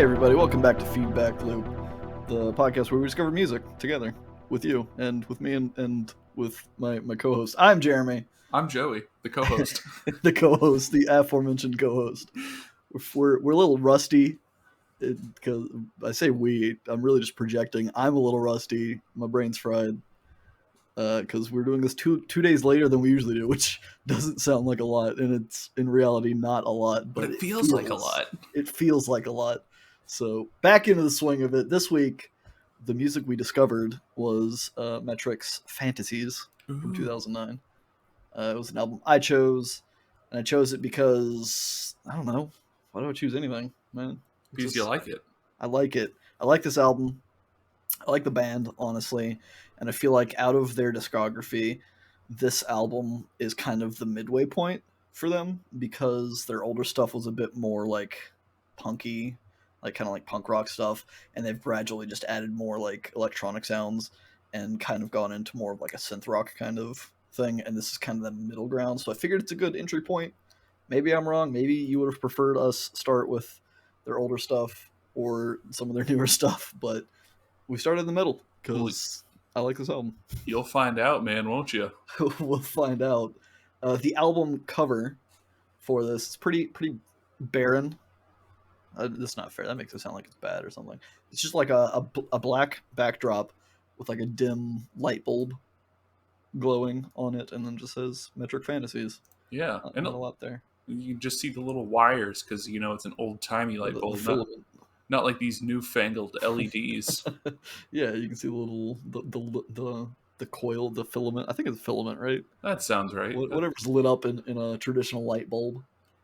everybody, welcome back to Feedback Loop, the podcast where we discover music together with you and with me and with my co-host. I'm Jeremy. I'm Joey, the co-host. The co-host, the aforementioned co-host. We're a little rusty because I say we, I'm really just projecting. I'm a little rusty. My brain's fried because we're doing this two days later than we usually do, which doesn't sound like a lot, and it's in reality not a lot, but it feels like a lot. It feels like a lot. So back into the swing of it. This week, the music we discovered was Metric's Fantasies from 2009. It was an album I chose, and I chose it because, I don't know, why do I choose anything, man? Because you like it. I like it. I like this album. I like the band, honestly, and I feel like out of their discography, this album is kind of the midway point for them because their older stuff was a bit more like punky, like kind of like punk rock stuff, and they've gradually just added more like electronic sounds and kind of gone into more of like a synth rock kind of thing, and this is kind of the middle ground, so I figured it's a good entry point. Maybe I'm wrong. Maybe you would have preferred us start with their older stuff or some of their newer stuff, but we started in the middle because I like this album. You'll find out, man, won't you? We'll find out. The album cover for this is pretty barren. That's not fair. That makes it sound like it's bad or something. It's just like a black backdrop with like a dim light bulb glowing on it, and then just says Metric Fantasies. Yeah, and a lot there. You can just see the little wires because it's an old-timey light bulb. Not like these newfangled LEDs. Yeah, you can see the coil, the filament. I think it's filament, right? That sounds right. Whatever's lit up in a traditional light bulb,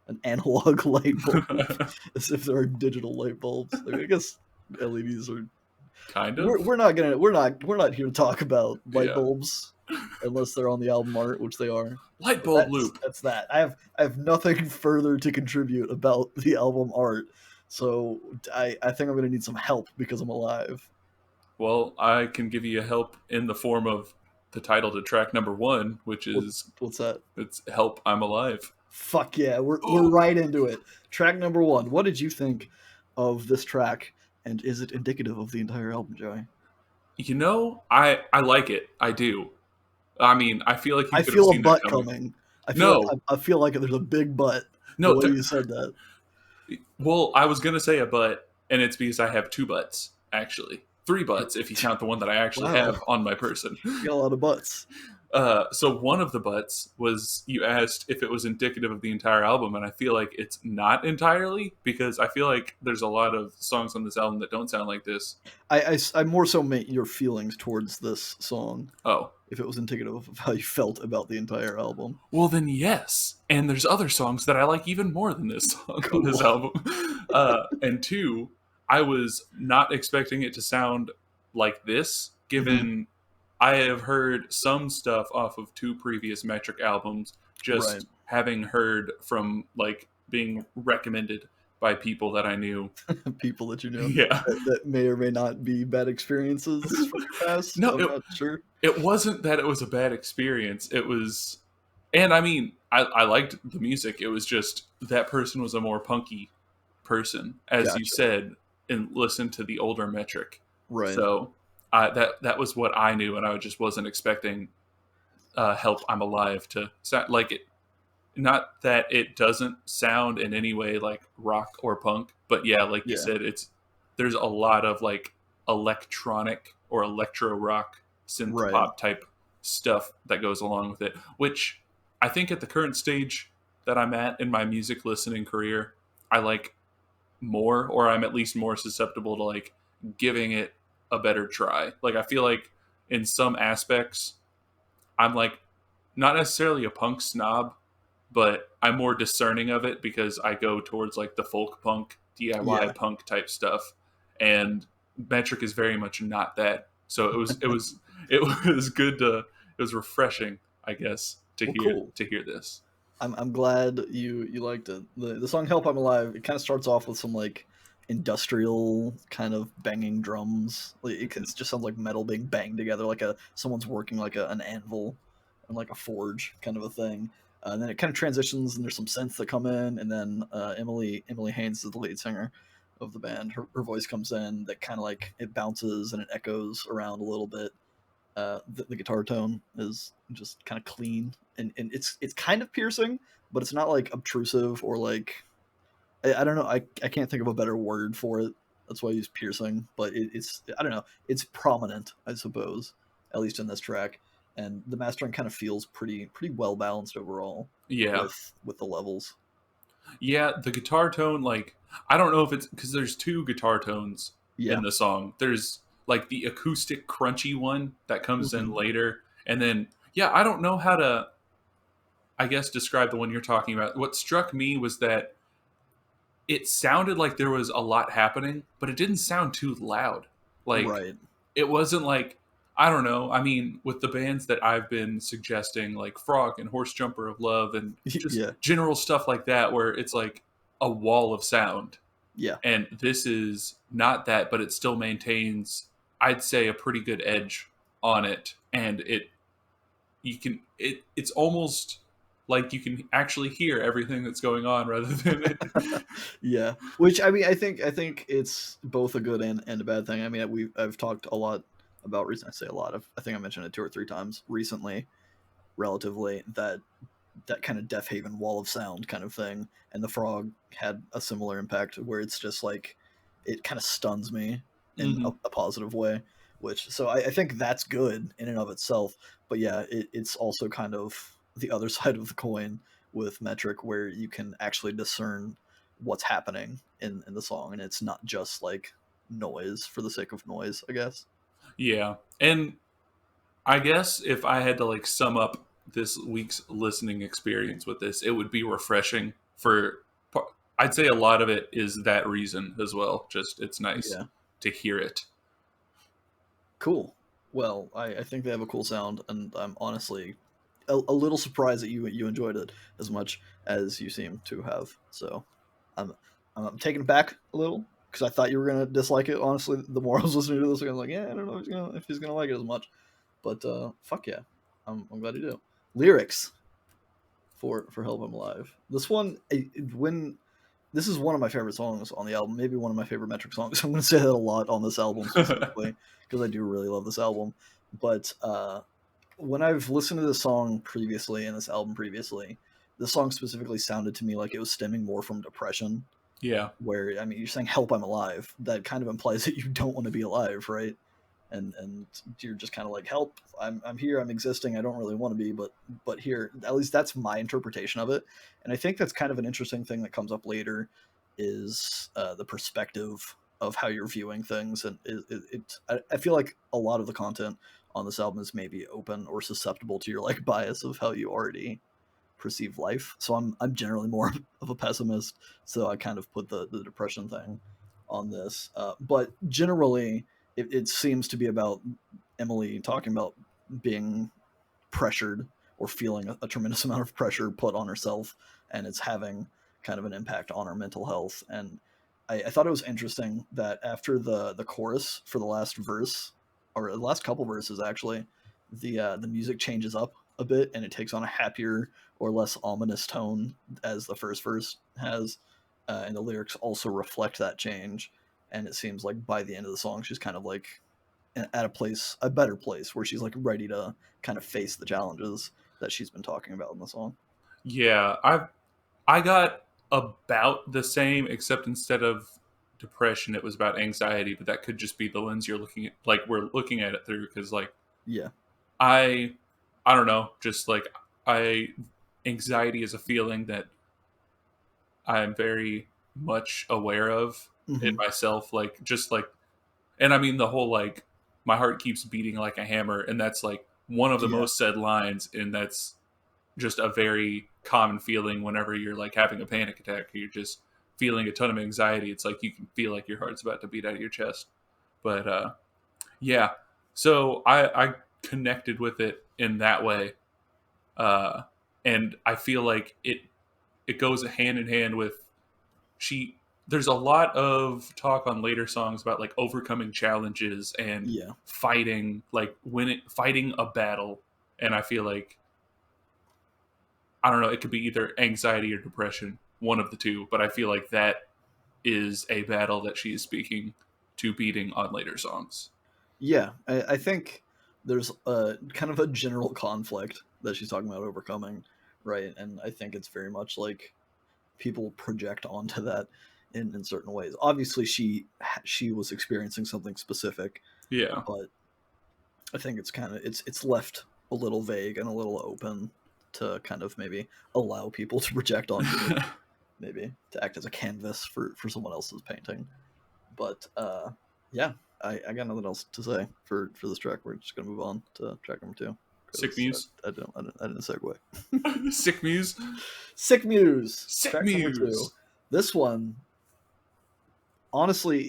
an analog light bulb, as if there are digital light bulbs. I guess LEDs are kind of. We're not here to talk about light bulbs unless they're on the album art, which they are. Light bulb loop. That's that. I have nothing further to contribute about the album art. So I think I'm going to need some help because I'm alive. Well, I can give you help in the form of the title to track number 1, which is... What's that? It's Help, I'm Alive. Fuck yeah, we're right into it. Track number 1. What did you think of this track, and is it indicative of the entire album, Joey? I like it. I do. I mean, I feel like I feel a butt coming. I feel like there's a big butt. No, the way you said that. Well, I was going to say a butt, and it's because I have 2 butts, actually. 3 butts, if you count the one that I actually have on my person. You got a lot of butts. So one of the butts was you asked if it was indicative of the entire album, and I feel like it's not entirely, because I feel like there's a lot of songs on this album that don't sound like this. I more so meant your feelings towards this song. Oh. If it was indicative of how you felt about the entire album. Well, then yes. And there's other songs that I like even more than this song on this album. And 2, I was not expecting it to sound like this, given I have heard some stuff off of 2 previous Metric albums, just having heard from, like, being recommended by people that I knew. People that you know? Yeah. That may or may not be bad experiences from the past? No, I'm not sure. It wasn't that it was a bad experience. It was... And, I mean, I liked the music. It was just that person was a more punky person, as you said, and listened to the older Metric. Right. So that was what I knew, and I just wasn't expecting Help, I'm Alive to sound like it. Not that it doesn't sound in any way like rock or punk, but like you said, there's a lot of like electronic or electro rock synth pop type stuff that goes along with it, which I think at the current stage that I'm at in my music listening career, I like more, or I'm at least more susceptible to like giving it a better try. Like I feel like in some aspects, I'm like not necessarily a punk snob, but I'm more discerning of it because I go towards like the folk punk, DIY punk type stuff, and Metric is very much not that. So it was good to, it was refreshing, I guess, to hear this. I'm glad you liked it. The song "Help I'm Alive," it kind of starts off with some like industrial kind of banging drums. Like, it just sounds like metal being banged together, like someone's working like an anvil and like a forge kind of a thing. And then it kind of transitions, and there's some synths that come in, and then Emily Haynes is the lead singer. of the band. Her voice comes in that kind of like it bounces and it echoes around a little bit. The guitar tone is just kind of clean and it's kind of piercing, but it's not like obtrusive or like I don't know. I can't think of a better word for it. That's why I use piercing, but it's I don't know. It's prominent, I suppose, at least in this track. And the mastering kind of feels pretty well balanced overall Yeah. with the levels. Yeah, the guitar tone, like, I don't know if it's because there's two guitar tones Yeah. in the song. There's like the acoustic crunchy one that comes in Hmm. later, and then yeah, I don't know how to, I guess, describe the one you're talking about. What struck me was that it sounded like there was a lot happening, but it didn't sound too loud. Like, Right. it wasn't like, I don't know. I mean, with the bands that I've been suggesting, like Frog and Horse Jumper of Love, and just Yeah. general stuff like that, where it's like a wall of sound. Yeah. And this is not that, but it still maintains, I'd say, a pretty good edge on it. And it's almost like you can actually hear everything that's going on rather than it. Yeah. Which I mean, I think it's both a good and a bad thing. I mean, I've talked a lot about recent. I say a lot of. I think I mentioned it 2 or 3 times recently, relatively that kind of Deaf Haven wall of sound kind of thing. And the frog had a similar impact where it's just like it kind of stuns me in Hmm. a positive way. Which so I think that's good in and of itself. But yeah, it's also kind of the other side of the coin with metric where you can actually discern what's happening in the song and it's not just like noise for the sake of noise, I guess. Yeah. And I guess if I had to like sum up this week's listening experience with this, it would be refreshing for, I'd say a lot of it is that reason as well. Just it's nice Yeah. to hear it. Cool. Well, I think they have a cool sound, and I'm honestly a little surprised that you enjoyed it as much as you seem to have. So I'm I'm taken back a little because I thought you were gonna dislike it. Honestly, the more I was listening to this, I was like, yeah, I don't know if he's gonna like it as much. But fuck yeah, I'm glad you do. Lyrics for Help I'm Alive. This one, when this is one of my favorite songs on the album, maybe one of my favorite Metric songs. I'm going to say that a lot on this album specifically because I do really love this album. But when I've listened to this song previously and this album previously, this song specifically sounded to me like it was stemming more from depression. Yeah. Where I mean, you're saying "Help, I'm alive." That kind of implies that you don't want to be alive, right? And you're just kind of like, help, I'm here, I'm existing, I don't really want to be, but here, at least that's my interpretation of it. And I think that's kind of an interesting thing that comes up later is the perspective of how you're viewing things. And I feel like a lot of the content on this album is maybe open or susceptible to your like bias of how you already perceive life. So I'm generally more of a pessimist, so I kind of put the depression thing on this. But generally, it seems to be about Emily talking about being pressured or feeling a tremendous amount of pressure put on herself, and it's having kind of an impact on her mental health. And I thought it was interesting that after the chorus for the last verse, or the last couple verses actually, the music changes up a bit and it takes on a happier or less ominous tone as the first verse has, and the lyrics also reflect that change. And it seems like by the end of the song, she's kind of like at a better place, where she's like ready to kind of face the challenges that she's been talking about in the song. Yeah. I got about the same, except instead of depression, it was about anxiety. But that could just be the lens you're looking at, like we're looking at it through. Because like Yeah. I, I don't know, just like I, anxiety is a feeling that I'm very much aware of in Hmm. myself. Like just like, and I mean the whole like my heart keeps beating like a hammer, and that's like one of the Yeah. most said lines, and that's just a very common feeling whenever you're like having a panic attack. You're just feeling a ton of anxiety. It's like you can feel like your heart's about to beat out of your chest. But yeah, so I connected with it in that way, uh, and I feel like it goes hand in hand with she. There's a lot of talk on later songs about like overcoming challenges and Yeah. fighting a battle, and I feel like I don't know, it could be either anxiety or depression, one of the two, but I feel like that is a battle that she is speaking to beating on later songs. Yeah, I think there's a kind of a general conflict that she's talking about overcoming, right? And I think it's very much like people project onto that in certain ways. Obviously, she was experiencing something specific, Yeah. but I think it's kind of it's left a little vague and a little open to kind of maybe allow people to project onto it, maybe to act as a canvas for someone else's painting. But yeah, I got nothing else to say for this track. We're just gonna move on to track number two Sick because Muse. I didn't segue. Sick Muse. Sick Muse, Sick track number two. Muse. This one, honestly,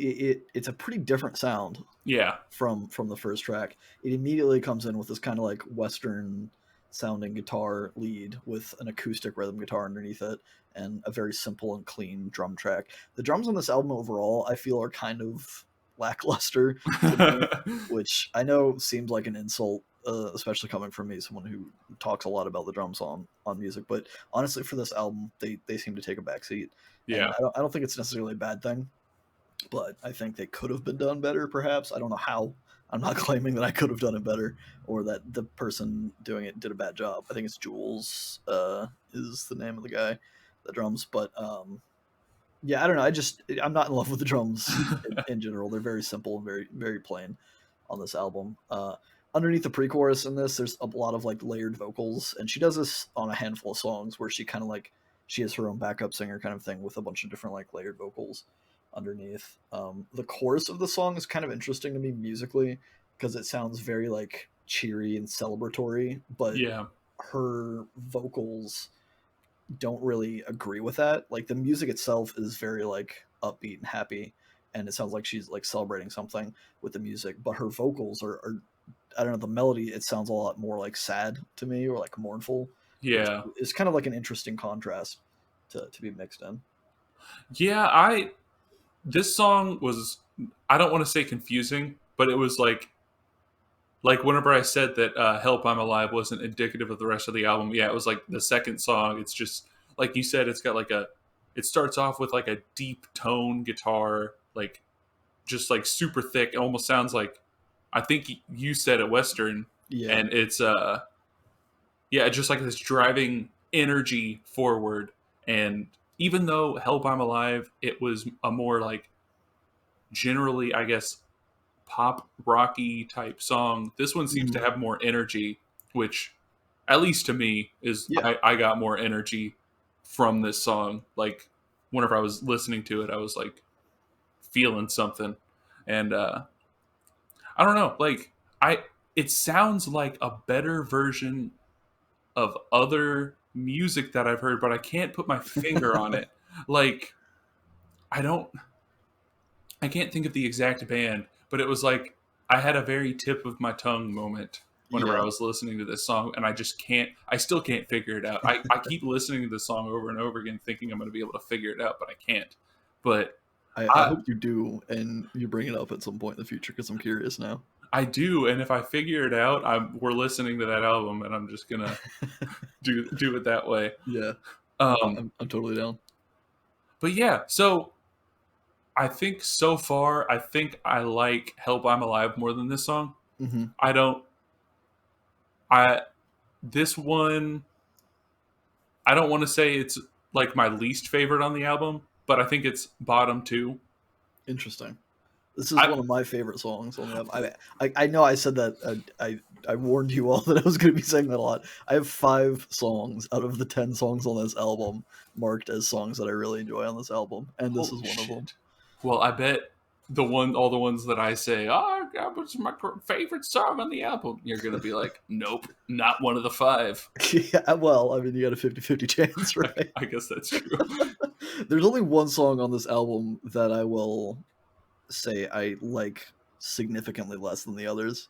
it's a pretty different sound Yeah. from the first track. It immediately comes in with this kind of like Western sounding guitar lead with an acoustic rhythm guitar underneath it and a very simple and clean drum track. The drums on this album overall, I feel, are kind of lackluster to me, which I know seems like an insult, especially coming from me, someone who talks a lot about the drums on music. But honestly, for this album, they seem to take a backseat, and Yeah. I don't think it's necessarily a bad thing, but I think they could have been done better. Perhaps I don't know how. I'm not claiming that I could have done it better or that the person doing it did a bad job. I think it's Jules is the name of the guy that drums, but yeah, I don't know. I'm not in love with the drums in general. They're very simple and very plain on this album. Underneath the pre-chorus in this, there's a lot of like layered vocals, and she does this on a handful of songs where she kind of like she has her own backup singer kind of thing with a bunch of different like layered vocals underneath. The chorus of the song is kind of interesting to me musically because it sounds very like cheery and celebratory, but Yeah. her vocals don't really agree with that. Like the music itself is very like upbeat and happy, and it sounds like she's like celebrating something with the music, but her vocals are I don't know, the melody, it sounds a lot more like sad to me or like mournful, which Yeah. is kind of like an interesting contrast to be mixed in. Yeah. This song was, I don't want to say confusing, but it was like whenever I said that "Help I'm Alive" wasn't indicative of the rest of the album. Yeah, it was like the second song. It's just like you said. It's got like it starts off with like a deep tone guitar, like just like super thick. It almost sounds like, I think you said a Western, Yeah. and it's yeah, just like this driving energy forward. And even though "Help I'm Alive," it was a more like generally, I guess, pop rocky type song. This one seems to Mhm. have more energy, which, at least to me, is Yeah. I got more energy from this song. Like whenever I was listening to it, I was like feeling something, and I don't know, like I it sounds like a better version of other music that I've heard, but I can't put my finger on it. Like I don't I can't think of the exact band, but it was like I had a very tip of my tongue moment whenever I Yeah. was listening to this song, and I still can't figure it out. I keep listening to this song over and over again, thinking I'm going to be able to figure it out, but I can't. But I I, hope you do, and you bring it up at some point in the future because I'm curious now. I do, and if I figure it out, we're listening to that album, and I'm just gonna do it that way. Yeah, Um, I'm totally down. but yeah, so I think so far, I think I like "Help I'm Alive" more than this song. Hmm. I don't. I this one, I don't want to say it's like my least favorite on the album, but I think it's bottom two. Interesting. This is I one of my favorite songs on the album. I know I said that I warned you all that I was going to be saying that a lot. I have 5 songs out of the 10 songs on this album marked as songs that I really enjoy on this album, and this is Holy one of them. shit. Well, I bet all the ones that I say, oh, that was my favorite song on the album, you're gonna be like, nope, not one of the 5. Yeah, well, I mean, you got a 50-50 chance, right? I guess that's true. There's only one song on this album that I will say I like significantly less than the others.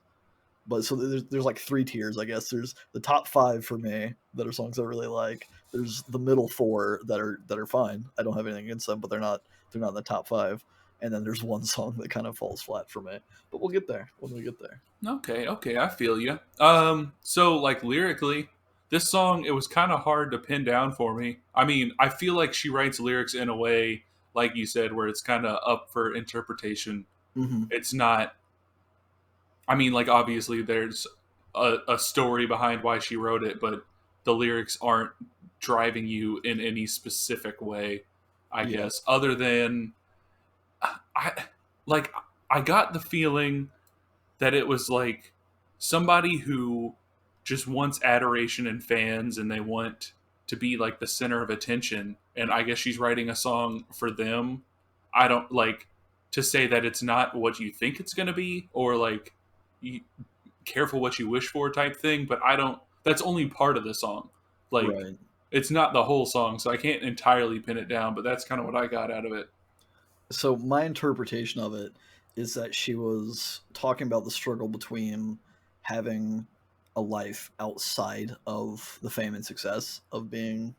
But so there's like 3 tiers, I guess. There's the top 5 for me that are songs I really like. There's the middle 4 that are fine. I don't have anything against them, but they're not in the top 5. And then there's one song that kind of falls flat for me. But we'll get there when we get there. Okay, I feel you. So like lyrically, this song, it was kind of hard to pin down for me. I mean, I feel like she writes lyrics in a way like you said, where it's kind of up for interpretation. Mm-hmm. It's not. I mean, like obviously there's a story behind why she wrote it, but the lyrics aren't driving you in any specific way. I Yeah. guess other than I like I got the feeling that it was like somebody who just wants adoration and fans and they want to be like the center of attention, and I guess she's writing a song for them. I don't like to say that it's not what you think it's going to be, or like you, careful what you wish for type thing, but I don't, that's only part of the song. Like Right. it's not the whole song, so I can't entirely pin it down, but that's kind of what I got out of it. So my interpretation of it is that she was talking about the struggle between having a life outside of the fame and success of being,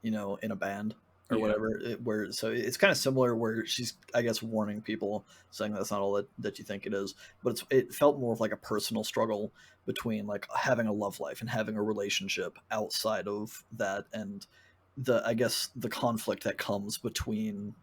in a band or Yeah. whatever. Where so it's kind of similar where she's, I guess, warning people, saying that's not all that you think it is. But it felt more of like a personal struggle between like having a love life and having a relationship outside of that, and I guess the conflict that comes between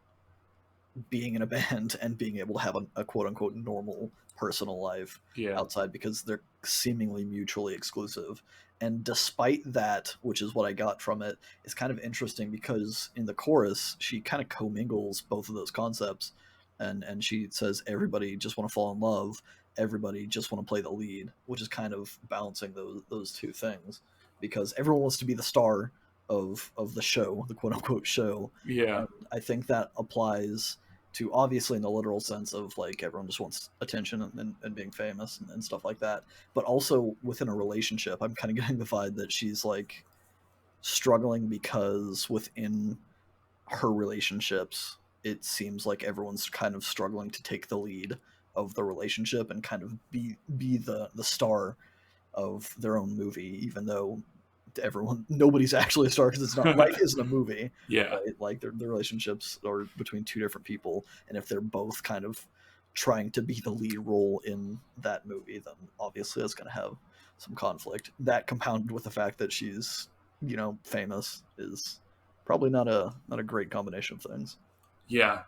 being in a band and being able to have a quote unquote normal personal life Yeah. outside, because they're seemingly mutually exclusive. And despite that, which is what I got from it, is kind of interesting because in the chorus, she kind of commingles both of those concepts. And she says, everybody just want to fall in love, everybody just want to play the lead, which is kind of balancing those two things, because everyone wants to be the star of the show, the quote unquote show. Yeah. And I think that applies to, obviously, in the literal sense of like everyone just wants attention and being famous and stuff like that, but also within a relationship. I'm kind of getting the vibe that she's like struggling because within her relationships, it seems like everyone's kind of struggling to take the lead of the relationship and kind of be the star of their own movie, even though nobody's actually a star, because it's not, life isn't a movie, Yeah. right? Like the relationships are between two different people, and if they're both kind of trying to be the lead role in that movie, then obviously that's going to have some conflict. That compounded with the fact that she's, famous, is probably not a great combination of things. Yeah.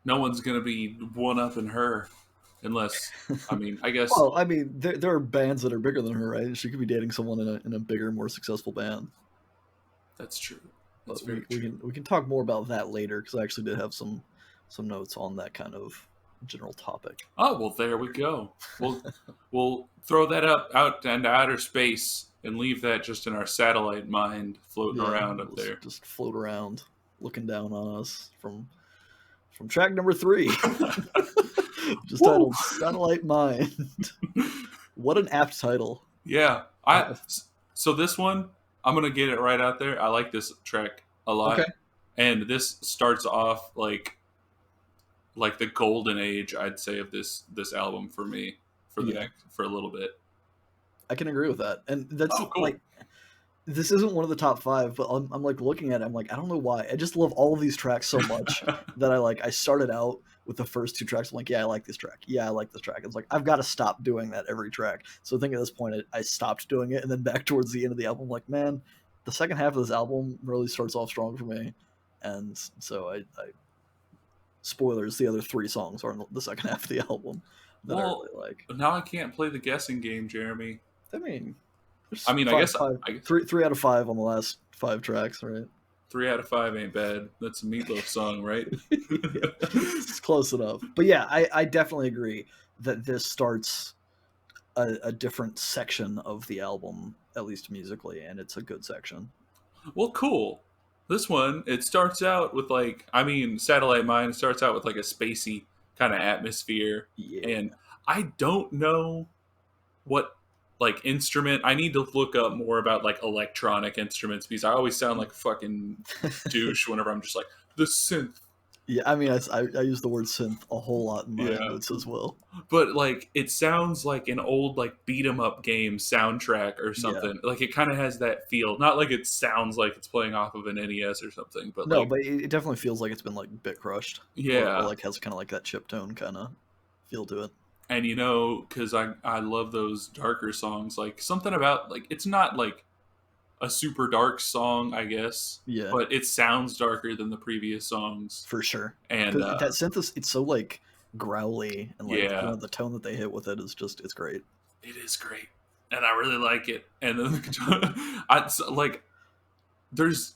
No one's gonna be one up in her unless, I mean, I guess Well, I mean, there are bands that are bigger than her, right? She could be dating someone in a bigger, more successful band. that's true. That's But very we true. can talk more about that later, because I actually did have some notes on that kind of general topic. Oh well, there we go. We'll throw that up out into outer space and leave that just in our satellite mind floating Yeah, around up we'll there. just float around, looking down on us from track number 3, just Woo! titled "Satellite Mind." What an apt title! Yeah. Uh, So this one, I'm gonna get it right out there. I like this track a okay, lot, and this starts off like the golden age, I'd say, of this album for me for the yeah, next for a little bit. I can agree with that, and that's Oh, cool. like, this isn't one of the top 5, but I'm like looking at it, I'm like, I don't know why. I just love all of these tracks so much that I started out with the first 2 tracks. I'm like, yeah, I like this track. Yeah, I like this track. It's like, I've got to stop doing that every track. So I think at this point, I stopped doing it. And then back towards the end of the album, I'm like, man, the second half of this album really starts off strong for me. And so spoilers, the other 3 songs are in the second half of the album that I Well, really like. now I can't play the guessing game, Jeremy. I mean, I there's mean, I guess three out of 5 on the last 5 tracks, right? 3 out of 5 ain't bad. That's a Meatloaf song, right? Yeah, it's close enough. But yeah, I definitely agree that this starts a different section of the album, at least musically, and it's a good section. Well, cool. This one, it starts out with like, I mean, Satellite Mind starts out with like a spacey kind of atmosphere, Yeah. and I don't know what like instrument. I need to look up more about like electronic instruments because I always sound like a fucking douche whenever I'm just like the synth. Yeah, I mean, I use the word synth a whole lot in my Yeah, notes as well. but like it sounds like an old like beat 'em up game soundtrack or Yeah. something. Like it kind of has that feel. Not like it sounds like it's playing off of an NES or something, but No, like but it definitely feels like it's been like bit crushed. Or yeah. like has kind of like that chip tone kind of feel to it. And you know, because I love those darker songs, like something about like it's not like a super dark song, I guess, Yeah, but it sounds darker than the previous songs. for sure. And Because that synth is, it's so like growly, and like, yeah, the tone that they hit with it is just, it's great. it is great, and I really like it. And then the guitar, like there's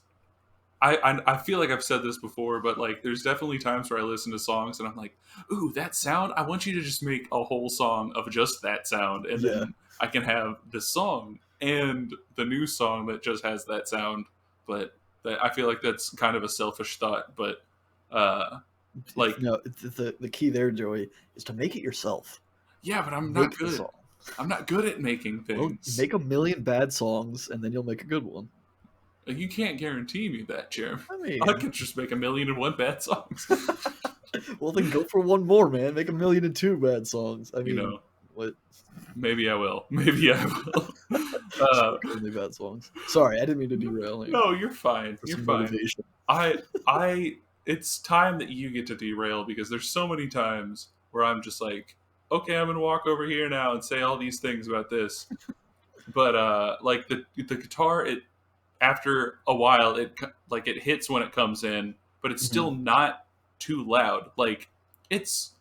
I feel like I've said this before, but like there's definitely times where I listen to songs and I'm like, ooh, that sound. I want you to just make a whole song of just that sound, and Yeah, then I can have this song and the new song that just has that sound. But I feel like that's kind of a selfish thought, but uh, like no, the key there, Joey, is to make it yourself. yeah, but I'm not Make the good. song. I'm not good at making Well, things. make a million bad songs, and then you'll make a good one. You can't guarantee me that, Jeremy. I I mean, can just make 1,000,001 bad songs. well, then go for one more, man. Make 1,000,002 bad songs. I You mean, know, what? maybe I will. Maybe I will. Just Uh, make only bad songs. Sorry, I didn't mean to derail you no, you're fine. for You're some fine. motivation. I, I. It's time that you get to derail because there's so many times where I'm just like, okay, I'm gonna walk over here now and say all these things about this, but like the guitar, it after a while, like it hits when it comes in, but it's Mhm. still not too loud. Like it's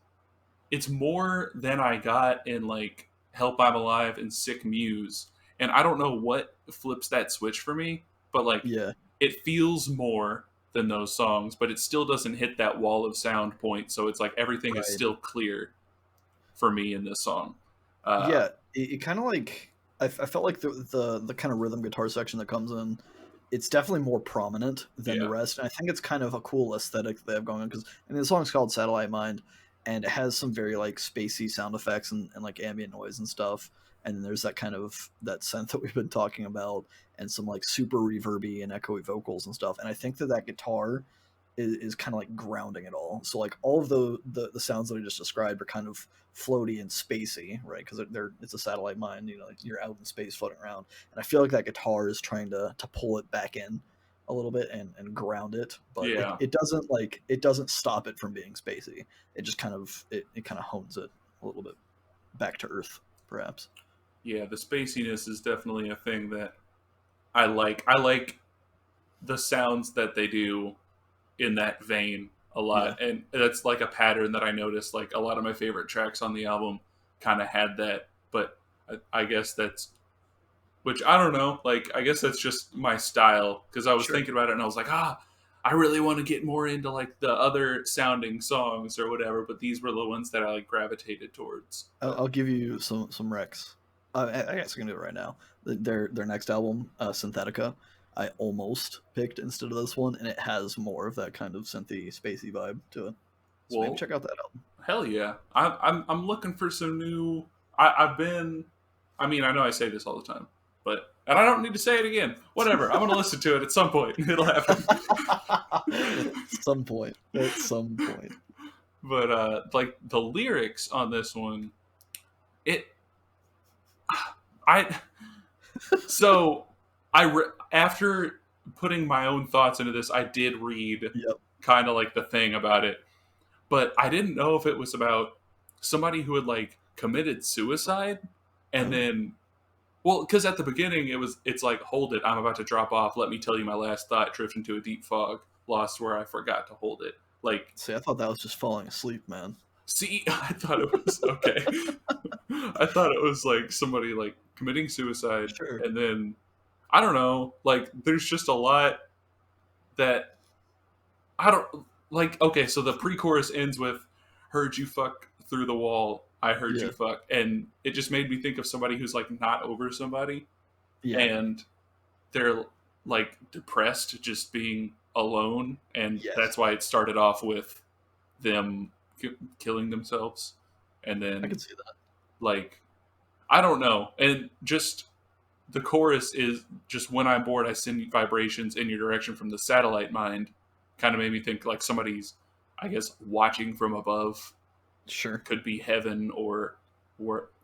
it's more than I got in like Help I'm Alive and Sick Muse. And I don't know what flips that switch for me, but like Yeah, it feels more than those songs, but it still doesn't hit that wall of sound point. So it's like everything is right. still clear for me in this song. Uh, Yeah, it kind of like I felt like the kind of rhythm guitar section that comes in, it's definitely more prominent than the yeah, rest, and I think it's kind of a cool aesthetic they have going on because I mean the song's called Satellite Mind, and it has some very like spacey sound effects and like ambient noise and stuff, and then there's that kind of that synth that we've been talking about, and some like super reverby and echoey vocals and stuff, and I think that that guitar is kind of like grounding it all. So like all of the sounds that I just described are kind of floaty and spacey, right? Because they're it's a satellite mind, you know, like you're out in space floating around, and I feel like that guitar is trying to pull it back in a little bit and ground it, but yeah, it doesn't like it doesn't stop it from being spacey. It just kind of it kind of hones it a little bit back to earth, perhaps. yeah. The spaciness is definitely a thing that I like. I like the sounds that they do in that vein a Yeah, lot, and that's like a pattern that I noticed. Like a lot of my favorite tracks on the album kind of had that, but I guess that's which I don't know. Like I guess that's just my style because I was sure. thinking about it and I was like, I really want to get more into like the other sounding songs or whatever, but these were the ones that I like gravitated towards. I'll give you some recs. I guess I can do it right now. Their next album, Synthetica, I almost picked instead of this one, and it has more of that kind of synthy, spacey vibe to it. So maybe Well, check out that album. hell yeah, I'm looking for some new. I've been. I mean, I know I say this all the time, but and I don't need to say it again. Whatever. I'm gonna listen to it at some point. It'll happen. Some point. At some point. But like the lyrics on this one, it I so after putting my own thoughts into this, I did read Yep. kind of like the thing about it, but I didn't know if it was about somebody who had like committed suicide and Oh. then well, because at the beginning it's like hold it, I'm about to drop off. Let me tell you my last thought. Drift into a deep fog, lost where I forgot to hold it. Like See, I thought that was just falling asleep, man. see, I thought it was okay. I thought it was like somebody like committing suicide, Sure. and then I don't know. Like, there's just a lot that I don't like. Okay, so the pre-chorus ends with "Heard you fuck through the wall." I heard you Yeah. fuck, and it just made me think of somebody who's like not over somebody, Yeah. and they're like depressed, just being alone, and Yes. that's why it started off with them killing themselves, and I can then see that. like I don't know, and just the chorus is just when I'm bored, I send vibrations in your direction from the satellite mind. Kind of made me think like somebody's, I guess, watching from above. Sure. Could be heaven or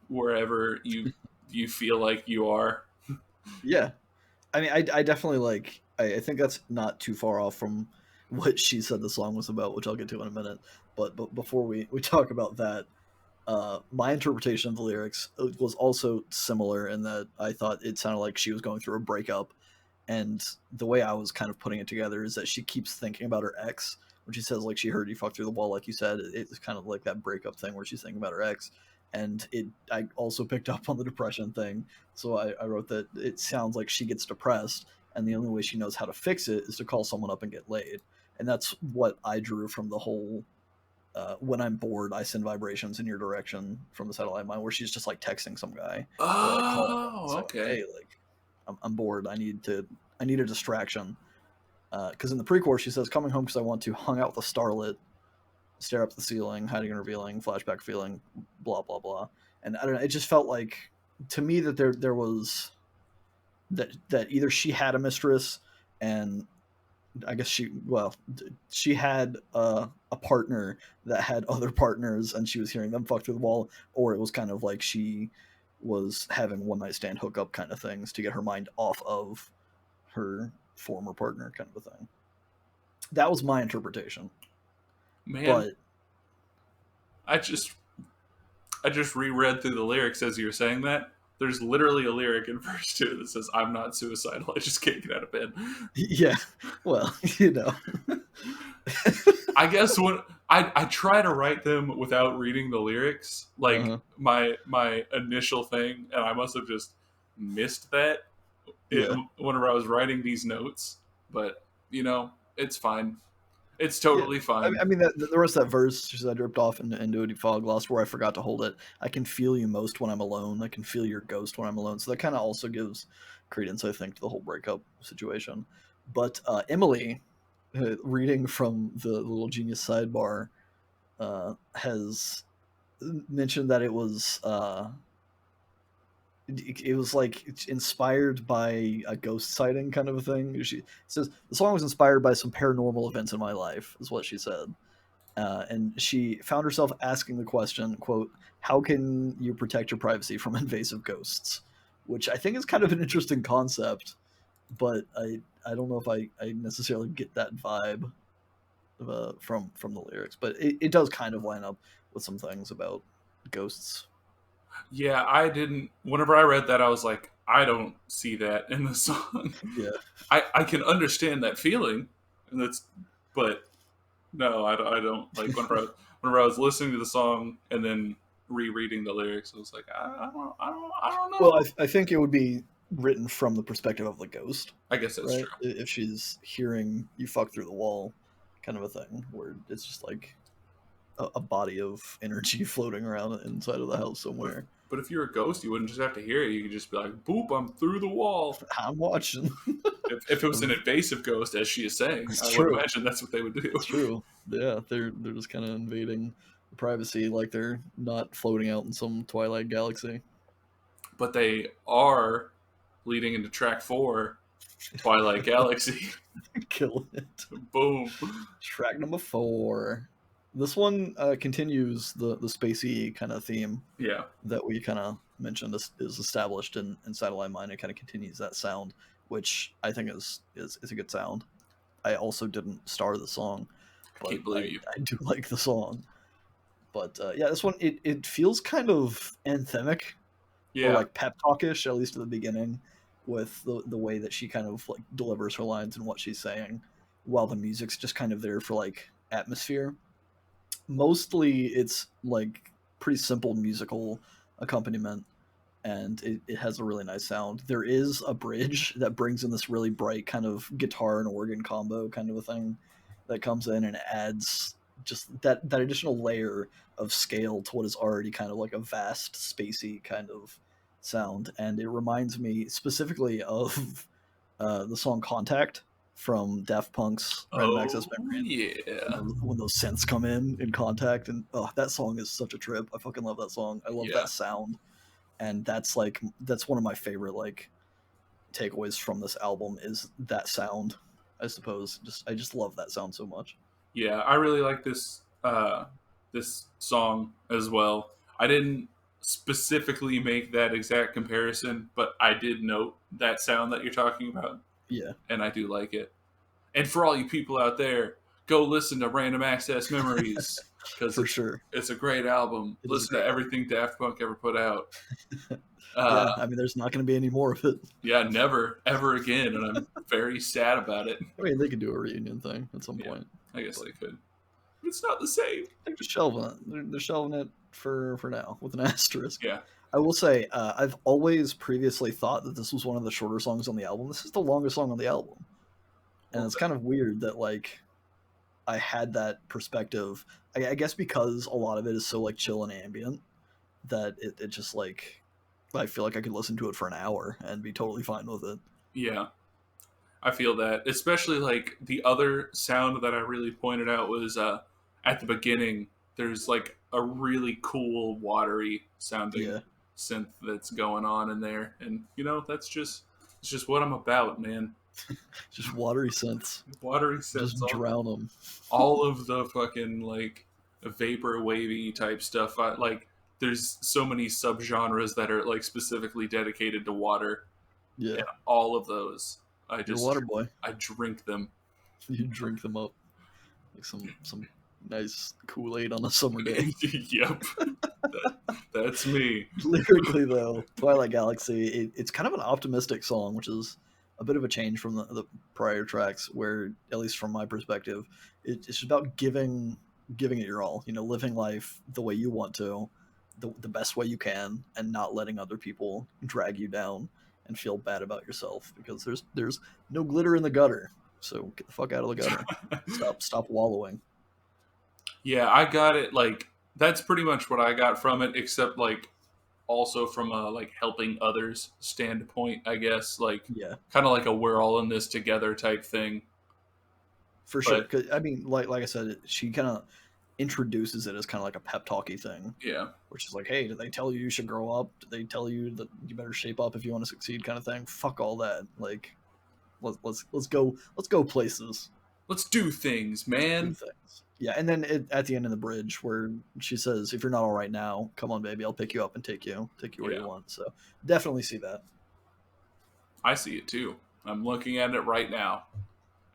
wherever you feel like you are. Yeah. I mean, I definitely like. I think that's not too far off from what she said the song was about, which I'll get to in a minute. But before we talk about that, my interpretation of the lyrics was also similar in that I thought it sounded like she was going through a breakup, And the way I was kind of putting it together is that she keeps thinking about her ex when she says like she heard you fuck through the wall, like you said. It's kind of like that breakup thing where she's thinking about her ex. And I also picked up on the depression thing, so I wrote that it sounds like she gets depressed, and the only way she knows how to fix it is to call someone up and get laid. And that's what I drew from the whole when I'm bored, I send vibrations in your direction from the satellite mine, where she's just like texting some guy or like calling him and Oh, saying, okay. "Hey, like I'm bored. I need a distraction." Because in the pre-chorus she says, "Coming home because I want to hung out with a starlet, stare up at the ceiling, hiding and revealing, flashback feeling, blah blah blah." And I don't know. It just felt like to me that there was that either she had a mistress and I guess she had a partner that had other partners, and she was hearing them fuck through the wall, or it was kind of like she was having one night stand hookup kind of things to get her mind off of her former partner, kind of a thing. That was my interpretation, Man, but I just I just reread through the lyrics as you were saying that. There's literally a lyric in verse 2 that says, "I'm not suicidal. I just can't get out of bed." yeah, well, you know, I guess when I try to write them without reading the lyrics, like uh-huh. my initial thing, and I must have just missed that Yeah. whenever I was writing these notes. But it's fine. It's Yeah, totally fine. I mean the rest of that verse. She said, "I dripped off into a deep fog, lost where I forgot to hold it. I can feel you most when I'm alone. I can feel your ghost when I'm alone." So that kind of also gives credence, I think, to the whole breakup situation. But Emily, reading from the little genius sidebar, has mentioned that it was like inspired by a ghost sighting kind of a thing. She says the song was inspired by some paranormal events in my life, is what she said. And she found herself asking the question, quote, "How can you protect your privacy from invasive ghosts?" Which I think is kind of an interesting concept, but I don't know if I necessarily get that vibe from the lyrics. But it does kind of line up with some things about ghosts. Yeah, I didn't. Whenever I read that, I was like, I don't see that in the song. Yeah, I can understand that feeling, and but no, I don't like whenever I was listening to the song and then rereading the lyrics, I was like, I don't well, know. I think it would be written from the perspective of the ghost, I guess that's right? true. If she's hearing you fuck through the wall, kind of a thing, where it's just like a body of energy floating around inside of the house But if, somewhere. but if you're a ghost, you wouldn't just have to hear it. You could just be like, "Boop! I'm through the wall." I'm watching. If it was an invasive ghost, as she is saying, It's I would true. imagine that's what they would do. It's true. Yeah, they're just kind of invading the privacy, like they're not floating out in some Twilight galaxy. But they are leading into track 4, Twilight Galaxy. Killing it. Boom. Track number 4. This one continues the spacey kind of theme Yeah. that we kind of mentioned is established in Satellite Mine. It kind of continues that sound, which I think is a good sound. I also didn't star the song, I but can't believe you. I do like the song. But yeah, this one it feels kind of anthemic or Yeah. like pep talkish, at least at the beginning, with the way that she kind of like delivers her lines and what she's saying, while the music's just kind of there for like atmosphere. Mostly, it's like pretty simple musical accompaniment, and it has a really nice sound. There is a bridge that brings in this really bright kind of guitar and organ combo kind of a thing that comes in and adds just that additional layer of scale to what is already kind of like a vast spacey kind of sound. And it reminds me specifically of the song Contact from Daft Punk's Random Access Oh, Memory, yeah. when those synths come in Contact. And oh, that song is such a trip. I fucking love that song. I love Yeah. that sound. And that's one of my favorite like takeaways from this album is that sound. I suppose I just love that sound so much. Yeah. I really like this song as well. I didn't specifically make that exact comparison, but I did note that sound that you're talking about, Yeah. and I do like it. And for all you people out there, go listen to Random Access Memories. because For sure. it's a great album. It is a Listen to great album. everything Daft Punk ever put out. Yeah, I mean, there's not going to be any more of it. Yeah, never ever again, and I'm very sad about it. I mean, they could do a reunion thing at some Yeah, point. I guess But they could. It's not the same. they're just shelving it. They're shelving it for now with an asterisk. Yeah. I will say, I've always previously thought that this was one of the shorter songs on the album. This is the longest song on the album, and Well, it's kind of weird that like I had that perspective. I guess because a lot of it is so like chill and ambient that it just like I feel like I could listen to it for an hour and be totally fine with it. yeah, I feel that. Especially like the other sound that I really pointed out was at the beginning. There's like a really cool watery sounding Yeah, synth that's going on in there, and it's just what I'm about, man. just watery synths. Watery synths, Just drown them. all of the fucking like vapor wavy type stuff. There's so many subgenres that are like specifically dedicated to water, Yeah, and all of those, you're a water boy. I drink them. You drink them up like some nice Kool-Aid on a summer day. Yep, that's me. Lyrically, though, Twilight Galaxy, it's kind of an optimistic song, which is a bit of a change from the prior tracks, where, at least from my perspective, it's about giving it your all. You know, living life the way you want to, the best way you can, and not letting other people drag you down and feel bad about yourself, because there's no glitter in the gutter. So get the fuck out of the gutter. Stop wallowing. Yeah, I got it. Like that's pretty much what I got from it, except like also from a like helping others standpoint, I guess. Like Yeah, kind of like a we're all in this together type thing. for sure. But 'Cause, I mean, like I said, she kind of introduces it as kind of like a pep talky thing, yeah, which is like, hey, did they tell you should grow up? Did they tell you that you better shape up if you want to succeed? Kind of thing. Fuck all that. Like, let's go places. let's do things, Let's do man. things. Yeah, and then at the end of the bridge where she says, "If you're not all right now, come on, baby, I'll pick you up and take you where Yeah, you want." So definitely see that. I see it too. I'm looking at it right now,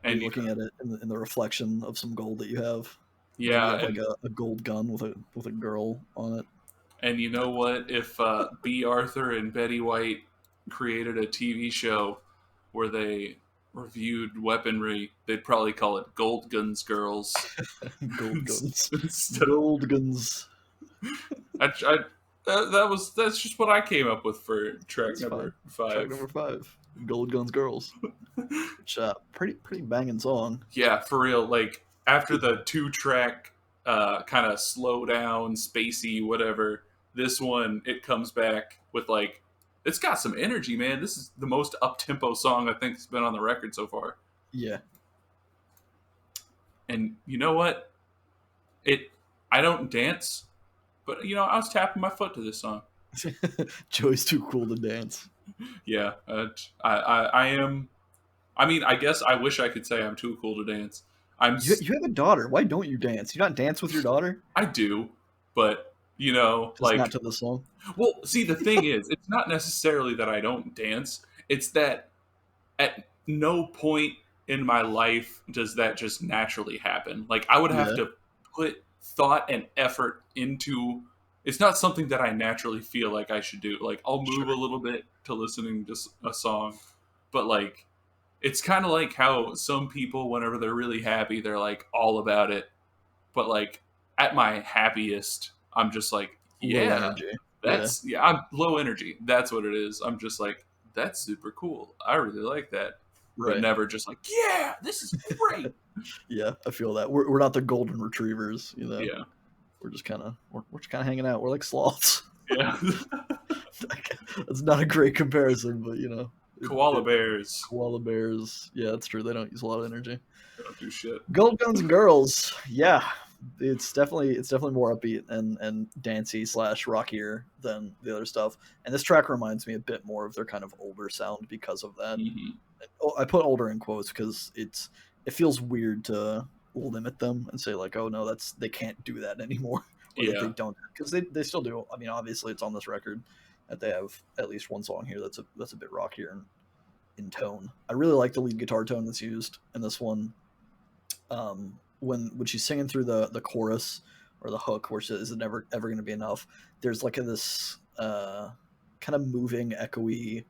Are you and looking at it in the reflection of some gold that you have? Maybe you yeah, have like a gold gun with a girl on it. and you know what? If B. Arthur and Betty White created a TV show where they reviewed weaponry, they'd probably call it Gold Guns Girls. Gold guns. Instead of, Gold guns. that's just what I came up with for track That's fine. number 5. Track number 5. Gold Guns Girls. Which pretty banging song. Yeah, for real. Like after the 2-track kind of slow down, spacey, whatever, this one it comes back with like it's got some energy, man. This is the most up tempo song I think has been on the record so far. Yeah. And you know what? I don't dance, but I was tapping my foot to this song. Joey's too cool to dance. Yeah, I am. I mean, I guess I wish I could say I'm too cool to dance. You have a daughter. Why don't you dance? You not dance with your daughter? I do, but Just like, not to the song. well, see, the thing is, it's not necessarily that I don't dance. It's that at no point in my life does that just naturally happen. Like, I would have Yeah. to put thought and effort into. It's not something that I naturally feel like I should do. Like, I'll move Sure. a little bit to listening to a song, but like, it's kind of like how some people, whenever they're really happy, they're like all about it. But like, at my happiest, I'm just like, Low yeah, energy. I'm low energy. That's what it is. I'm just like, that's super cool. I really like that. But Right. never just like, yeah, this is great. Yeah, I feel that. We're not the golden retrievers, Yeah. We're just kind of hanging out. We're like sloths. Yeah. That's not a great comparison, but Koala bears. koala bears. Yeah, that's true. They don't use a lot of energy. They don't do shit. Gold Guns and Girls. Yeah, it's definitely more upbeat and dancey / rockier than the other stuff. And this track reminds me a bit more of their kind of older sound because of that. Mm-hmm. I put older in quotes because it feels weird to limit them and say like, oh no, they can't do that anymore, or that they don't, because they still do. I mean, obviously it's on this record that they have at least one song here that's a bit rockier in tone. I really like the lead guitar tone that's used in this one. When she's singing through the chorus, or the hook, where she is it never ever going to be enough. There's like this kind of moving, echoey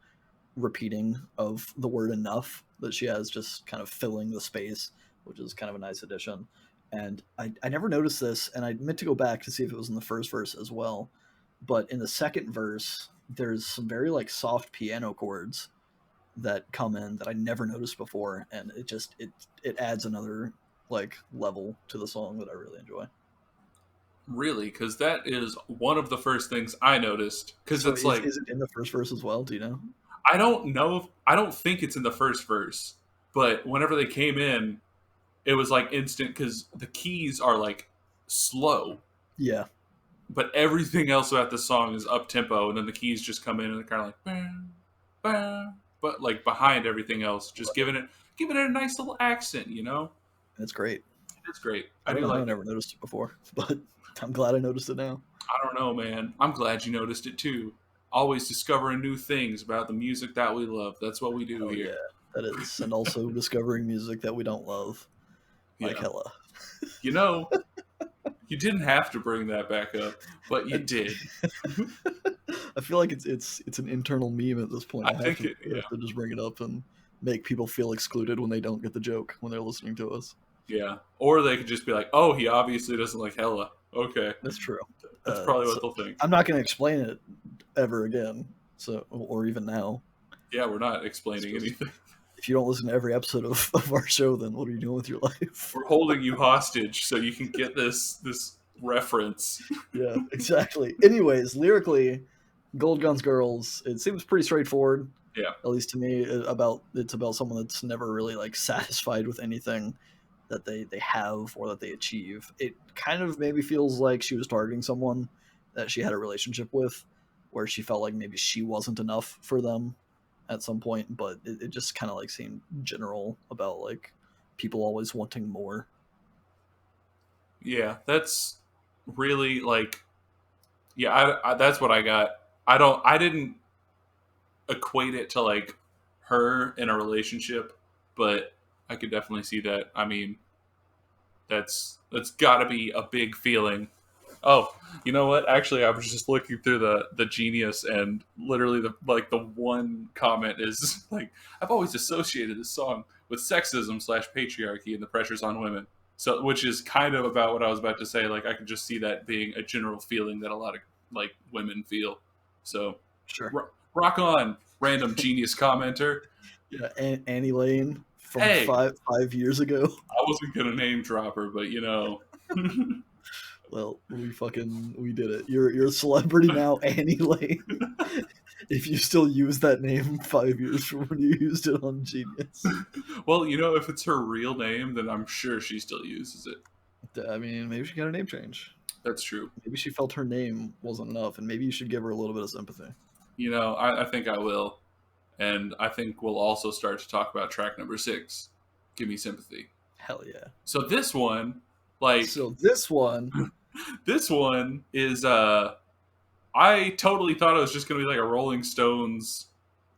repeating of the word enough that she has, just kind of filling the space, which is kind of a nice addition. And I never noticed this, and I meant to go back to see if it was in the first verse as well. But in the second verse, there's some very like soft piano chords that come in that I never noticed before, and it adds another like level to the song that I really enjoy. Really, because that is one of the first things I noticed. Because So it's like, is it in the first verse as well? Do you know? I don't know. I don't think it's in the first verse, but whenever they came in, it was like instant because the keys are like slow, Yeah, but everything else about the song is up tempo, and then the keys just come in and they're kind of like, bam, bam, but like behind everything else, just giving it a nice little accent. it's great. It's great. I I don't do know how I like it. never noticed it before, but I'm glad I noticed it now. I don't know, man. I'm glad you noticed it too. Always discovering new things about the music that we love. That's what we do Hell yeah, here. that is, and also discovering music that we don't love, like Yeah. hella. You know, you didn't have to bring that back up, but you I, did. I feel like it's an internal meme at this point. I think it, I have to just bring it up and make people feel excluded when they don't get the joke when they're listening to us. yeah. Or they could just be like, oh, he obviously doesn't like Hella. Okay. That's true. That's probably So what they'll think. I'm not going to explain it ever again. So, or even now. Yeah, we're not explaining anything. If you don't listen to every episode of our show, then what are you doing with your life? We're holding you hostage so you can get this reference. Yeah, exactly. Anyways, lyrically, Gold Guns Girls, it seems pretty straightforward. Yeah. At least to me, it's about someone that's never really like satisfied with anything that they have or that they achieve. It kind of maybe feels like she was targeting someone that she had a relationship with, where she felt like maybe she wasn't enough for them at some point, but it just kind of like seemed general about like people always wanting more. Yeah, that's really like, yeah, that's what I got. I didn't equate it to like her in a relationship, but I could definitely see that. I mean, that's got to be a big feeling. Oh, you know what? Actually, I was just looking through the Genius, and literally the one comment is like, I've always associated this song with sexism / patriarchy and the pressures on women. So, which is kind of about what I was about to say. Like, I could just see that being a general feeling that a lot of like women feel. So, Sure. rock on, random Genius commenter. Yeah, Annie Lane from Hey, 5 years ago. I wasn't gonna name drop her, but Well, we did it. You're a celebrity now, Annie Lane. If you still use that name 5 years from when you used it on Genius. Well, if it's her real name, then I'm sure she still uses it. I mean, maybe she got a name change. That's true. Maybe she felt her name wasn't enough, and maybe you should give her a little bit of sympathy. I think I will. And I think we'll also start to talk about track number 6, Give Me Sympathy. Hell yeah. So this one, this one is, I totally thought it was just going to be like a Rolling Stones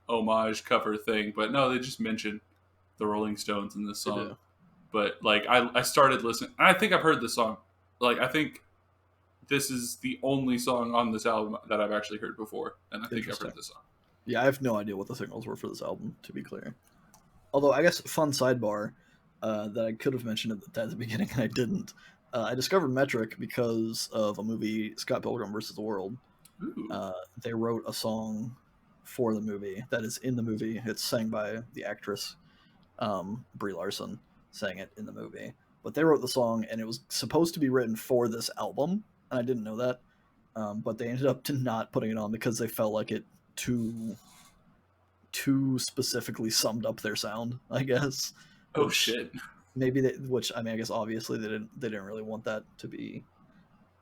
homage cover thing, but no, they just mentioned the Rolling Stones in this song. But like, I started listening, and I think I've heard this song. Like, I think this is the only song on this album that I've actually heard before, and I think I've heard this song. Yeah, I have no idea what the singles were for this album, to be clear. Although, I guess, fun sidebar that I could have mentioned at the beginning and I didn't. I discovered Metric because of a movie, Scott Pilgrim vs. the World. They wrote a song for the movie that is in the movie. It's sang by the actress Brie Larson, sang it in the movie. But they wrote the song, and it was supposed to be written for this album, and I didn't know that. But they ended up not putting it on because they felt like it too specifically summed up their sound, I guess. Oh shit. Maybe I guess obviously they didn't really want that to be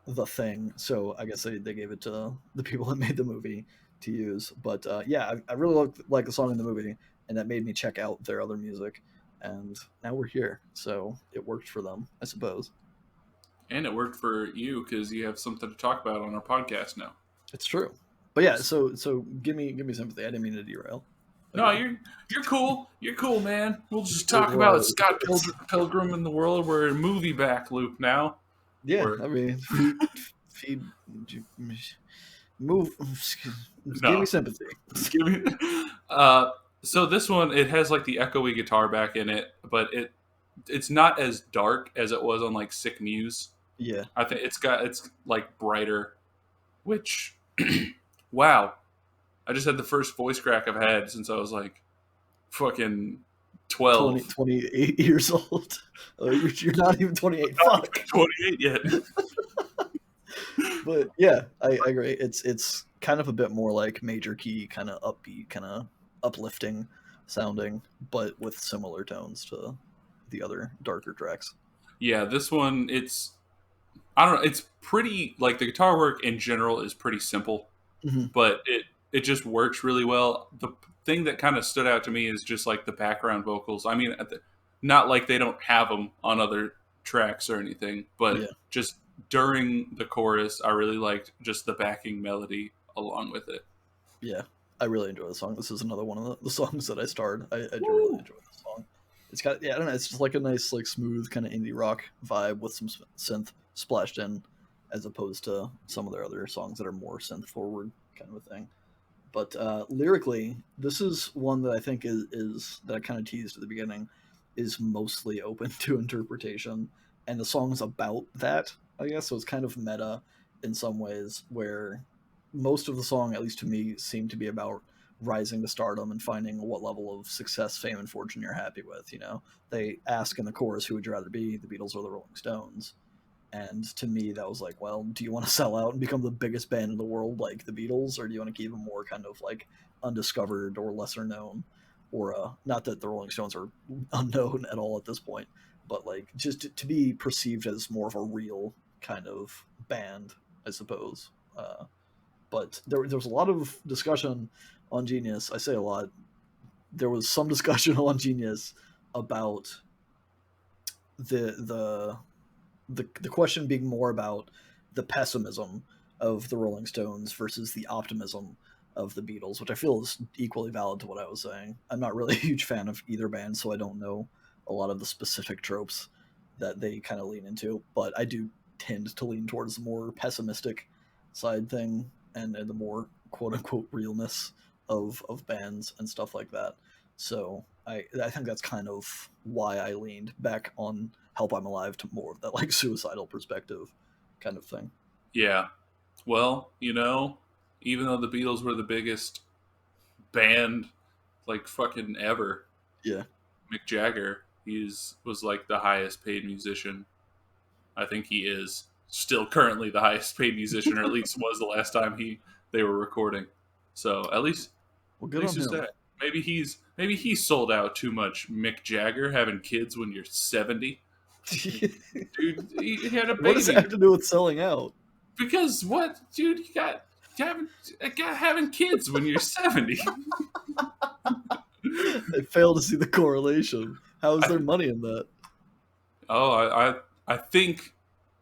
the thing. So I guess they gave it to the people that made the movie to use. But yeah, I really like the song in the movie, and that made me check out their other music. And now we're here, so it worked for them, I suppose. And it worked for you because you have something to talk about on our podcast now. It's true. But yeah, so give me sympathy. I didn't mean to derail. No, you're cool. You're cool, man. We'll just talk about Scott Pilgrim in the world. We're in movie back loop now. Yeah, Or I mean, feed, move, give me no, sympathy. give me. Uh, so this one, it has like the echoey guitar back in it, but it's not as dark as it was on like Sick Muse. Yeah, I think it's like brighter, which wow. I just had the first voice crack I've had since I was like fucking 12. 28 years old. Oh, you're not even 28. Not Fuck. even 28 yet. But yeah, I agree. It's kind of a bit more like major key, kind of upbeat, kind of uplifting sounding, but with similar tones to the other darker tracks. Yeah, this one, I don't know, it's pretty, like the guitar work in general is pretty simple, Hmm. but it just works really well. The thing that kind of stood out to me is just like the background vocals. I mean, not like they don't have them on other tracks or anything, Yeah, but just during the chorus, I really liked just the backing melody along with it. yeah. I really enjoy the song. This is another one of the songs that I starred. I do really Woo! enjoy this song. It's got, yeah, I don't know. It's just like a nice, like smooth kind of indie rock vibe with some synth splashed in, as opposed to some of their other songs that are more synth forward kind of a thing. But lyrically, this is one that I think is that I kind of teased at the beginning, is mostly open to interpretation, and the song's about that, I guess. So it's kind of meta in some ways, where most of the song, at least to me, seemed to be about rising to stardom and finding what level of success, fame, and fortune you're happy with. You know, they ask in the chorus, "Who would you rather be, the Beatles or the Rolling Stones?" And to me, that was like, well, do you want to sell out and become the biggest band in the world like the Beatles, or do you want to keep them more kind of like undiscovered or lesser known? Or not that the Rolling Stones are unknown at all at this point, but like just to be perceived as more of a real kind of band, I suppose. But there was a lot of discussion on Genius. I say a lot. There was some discussion on Genius about the the question being more about the pessimism of the Rolling Stones versus the optimism of the Beatles, which I feel is equally valid to what I was saying. I'm not really a huge fan of either band, so I don't know a lot of the specific tropes that they kind of lean into, but I do tend to lean towards the more pessimistic side thing and the more quote unquote realness of bands and stuff like that. So I think that's kind of why I leaned back on Help I'm Alive to more of that like suicidal perspective kind of thing. Yeah. Well, even though the Beatles were the biggest band like fucking ever, Yeah. Mick Jagger, was like the highest paid musician. I think he is still currently the highest paid musician, or at least was the last time they were recording. So Well, at good least on there's him. that. Maybe he sold out too much. Mick Jagger having kids when you're 70, dude. He had a What does it baby have to do with selling out? because what, dude? You having having kids when you're 70. I fail to see the correlation. How is I, there money in that? oh, I think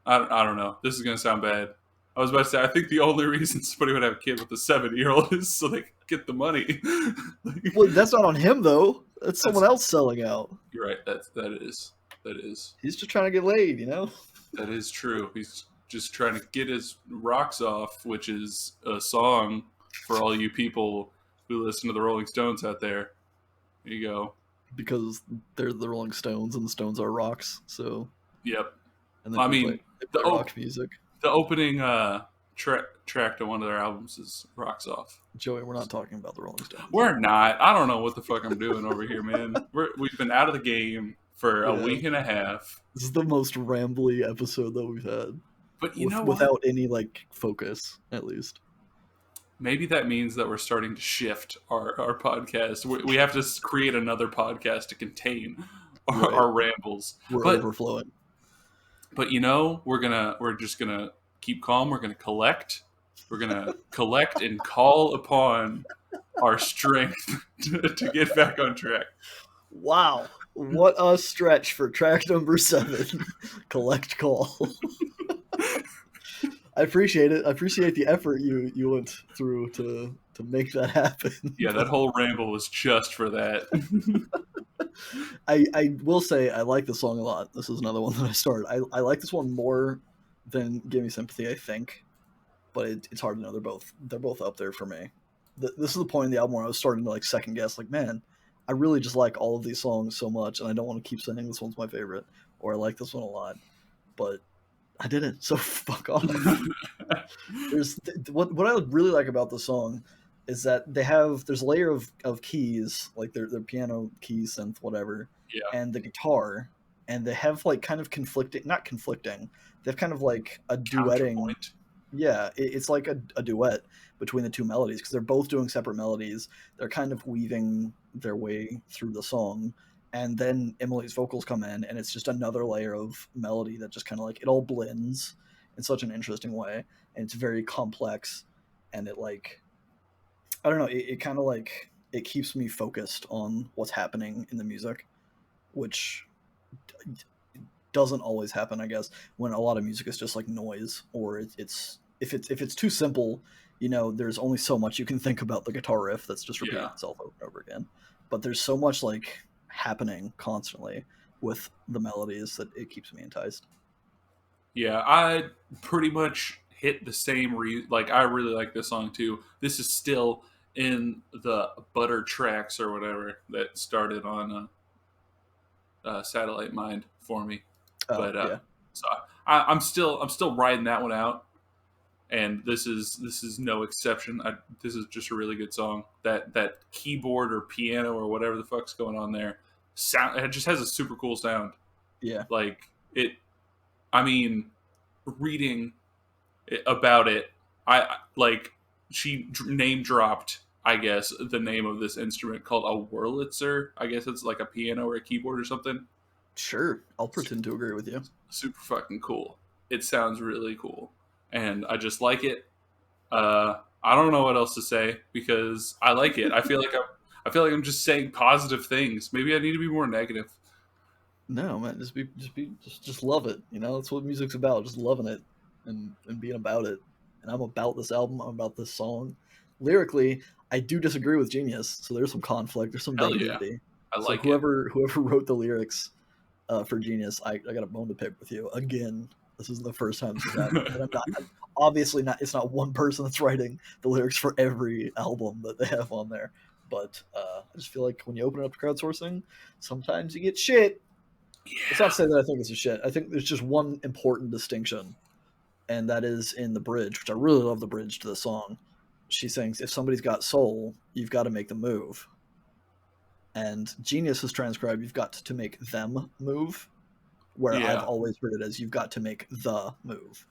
I don't know. This is gonna sound bad. I was about to say I think the only reason somebody would have a kid with a 70-year-old is so they can get the money. Like, Well, that's not on him though. That's someone that's else selling out. you're right. That is He's just trying to get laid, you know? that is true. He's just trying to get his rocks off, which is a song for all you people who listen to the Rolling Stones out there. There you go. Because they're the Rolling Stones and the Stones are rocks. So, Yep. and I they mean, the play rock music. the opening track to one of their albums is "Rocks Off." Joey, we're not talking about the Rolling Stones. We're not. I don't know what the fuck I'm doing over here, man. We've been out of the game for a Yeah, week and a half. this is the most rambly episode that we've had, But you know what? without any like focus, at least. Maybe that means that we're starting to shift our podcast. We have to create another podcast to contain Right, our rambles. we're But overflowing. we're just gonna keep calm. We're gonna collect. We're gonna collect and call upon our strength to get back on track. Wow, what a stretch for track number 7. Collect call. I appreciate it. I appreciate the effort you went through to make that happen. Yeah, that whole ramble was just for that. I will say I like the song a lot. This is another one that I started. I like this one more than Give Me Sympathy, I think, but it's hard to know. They're both up there for me. This is the point in the album where I was starting to like second guess, like, man, I really just like all of these songs so much, and I don't want to keep saying this one's my favorite or I like this one a lot, but I didn't. So fuck off. There's what I really like about the song is that there's a layer of keys, like their piano keys, synth, whatever, Yeah, and the guitar, and they have like kind of conflicting, not conflicting, they have kind of like a duetting. counterpoint. Yeah, it's like a duet between the two melodies because they're both doing separate melodies. They're kind of weaving their way through the song, and then Emily's vocals come in, and it's just another layer of melody that just kind of like it all blends in such an interesting way, and it's very complex, and it like I don't know, it kind of like it keeps me focused on what's happening in the music, which doesn't always happen, I guess, when a lot of music is just like noise, or it's if it's too simple, there's only so much you can think about the guitar riff that's just repeating Yeah, itself over and over again. But there's so much like happening constantly with the melodies that it keeps me enticed. yeah. I pretty much hit the same. Like I really like this song too. This is still in the Butter tracks or whatever that started on Satellite Mind for me. Oh But yeah, so I'm still riding that one out, and this is no exception. This is just a really good song. That keyboard or piano or whatever the fuck's going on there, it just has a super cool sound. yeah, Like it. I mean, reading about it, I like she name dropped. I guess the name of this instrument called a Wurlitzer. I guess it's like a piano or a keyboard or something. sure. I'll pretend to agree with you. Super fucking cool. It sounds really cool, and I just like it. I don't know what else to say because I like it. I feel like I'm just saying positive things. Maybe I need to be more negative. No, man, just love it. That's what music's about. Just loving it and being about it. And I'm about this album. I'm about this song. Lyrically, I do disagree with Genius, so there's some conflict. There's some Hell yeah, negativity. I So like it. whoever wrote the lyrics for Genius, I got a bone to pick with you again. This isn't the first time this has happened, and I'm obviously not. It's not one person that's writing the lyrics for every album that they have on there. But I just feel like when you open it up to crowdsourcing, sometimes you get shit. It's not to Yeah, say that I think it's a shit. I think there's just one important distinction, and that is in the bridge, which I really love the bridge to the song. She sings, "If somebody's got soul, you've got to make them move." And Genius has transcribed, "You've got to make them move," where I've yeah, always heard it as, "You've got to make the move,"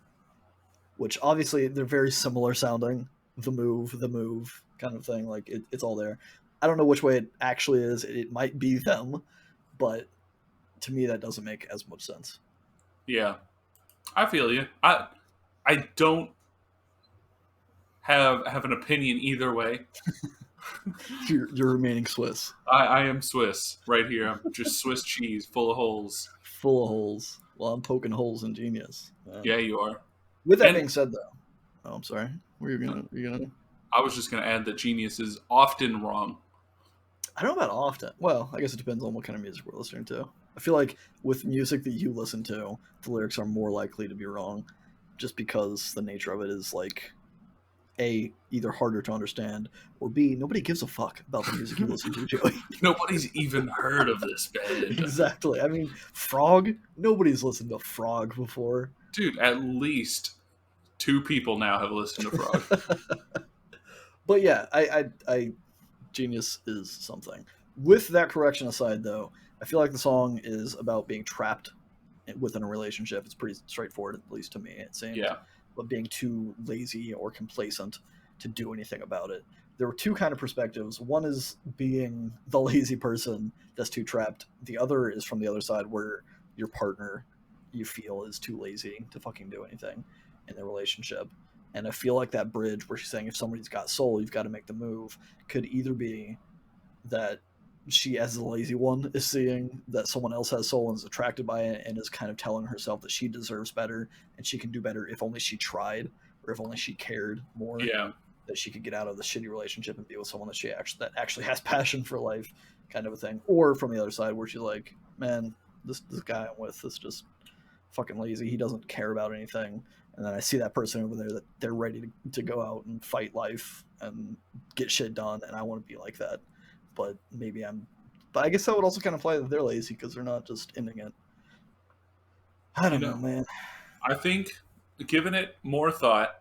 which obviously they're very similar sounding. The move kind of thing. Like it's all there. I don't know which way it actually is. It might be them, but to me, that doesn't make as much sense. yeah. I feel you. I don't have an opinion either way. You're remaining Swiss. I am Swiss right here. I'm just Swiss cheese full of holes. Full of holes. Well, I'm poking holes in Genius. Yeah, you are. With that And being said, though, oh, I'm sorry. Were you gonna? I was just going to add that Genius is often wrong. I don't know about often. Well, I guess it depends on what kind of music we're listening to. I feel like with music that you listen to, the lyrics are more likely to be wrong, just because the nature of it is like a either harder to understand or b nobody gives a fuck about the music you listen to, Joey. Nobody's even heard of this band. Exactly. I mean, Frog. Nobody's listened to Frog before. Dude, at least two people now have listened to Frog. But yeah, I Genius is something. With that correction aside, though, I feel like the song is about being trapped within a relationship. It's pretty straightforward, at least to me, it seems. Yeah. But being too lazy or complacent to do anything about it. There were two kind of perspectives. One is being the lazy person that's too trapped. The other is from the other side, where your partner you feel is too lazy to fucking do anything in the relationship. And I feel like that bridge where she's saying, if somebody's got soul, you've got to make the move, could either be that she, as the lazy one, is seeing that someone else has soul and is attracted by it and is kind of telling herself that she deserves better and she can do better if only she tried or if only she cared more, Yeah. that she could get out of the shitty relationship and be with someone that actually has passion for life, kind of a thing. Or from the other side where she's like, man, this guy I'm with is just fucking lazy. He doesn't care about anything. And then I see that person over there that they're ready to go out and fight life and get shit done, and I want to be like that. But maybe I'm. But I guess that would also kind of imply that they're lazy because they're not just ending it. I You don't know, know, man. I think, given it more thought,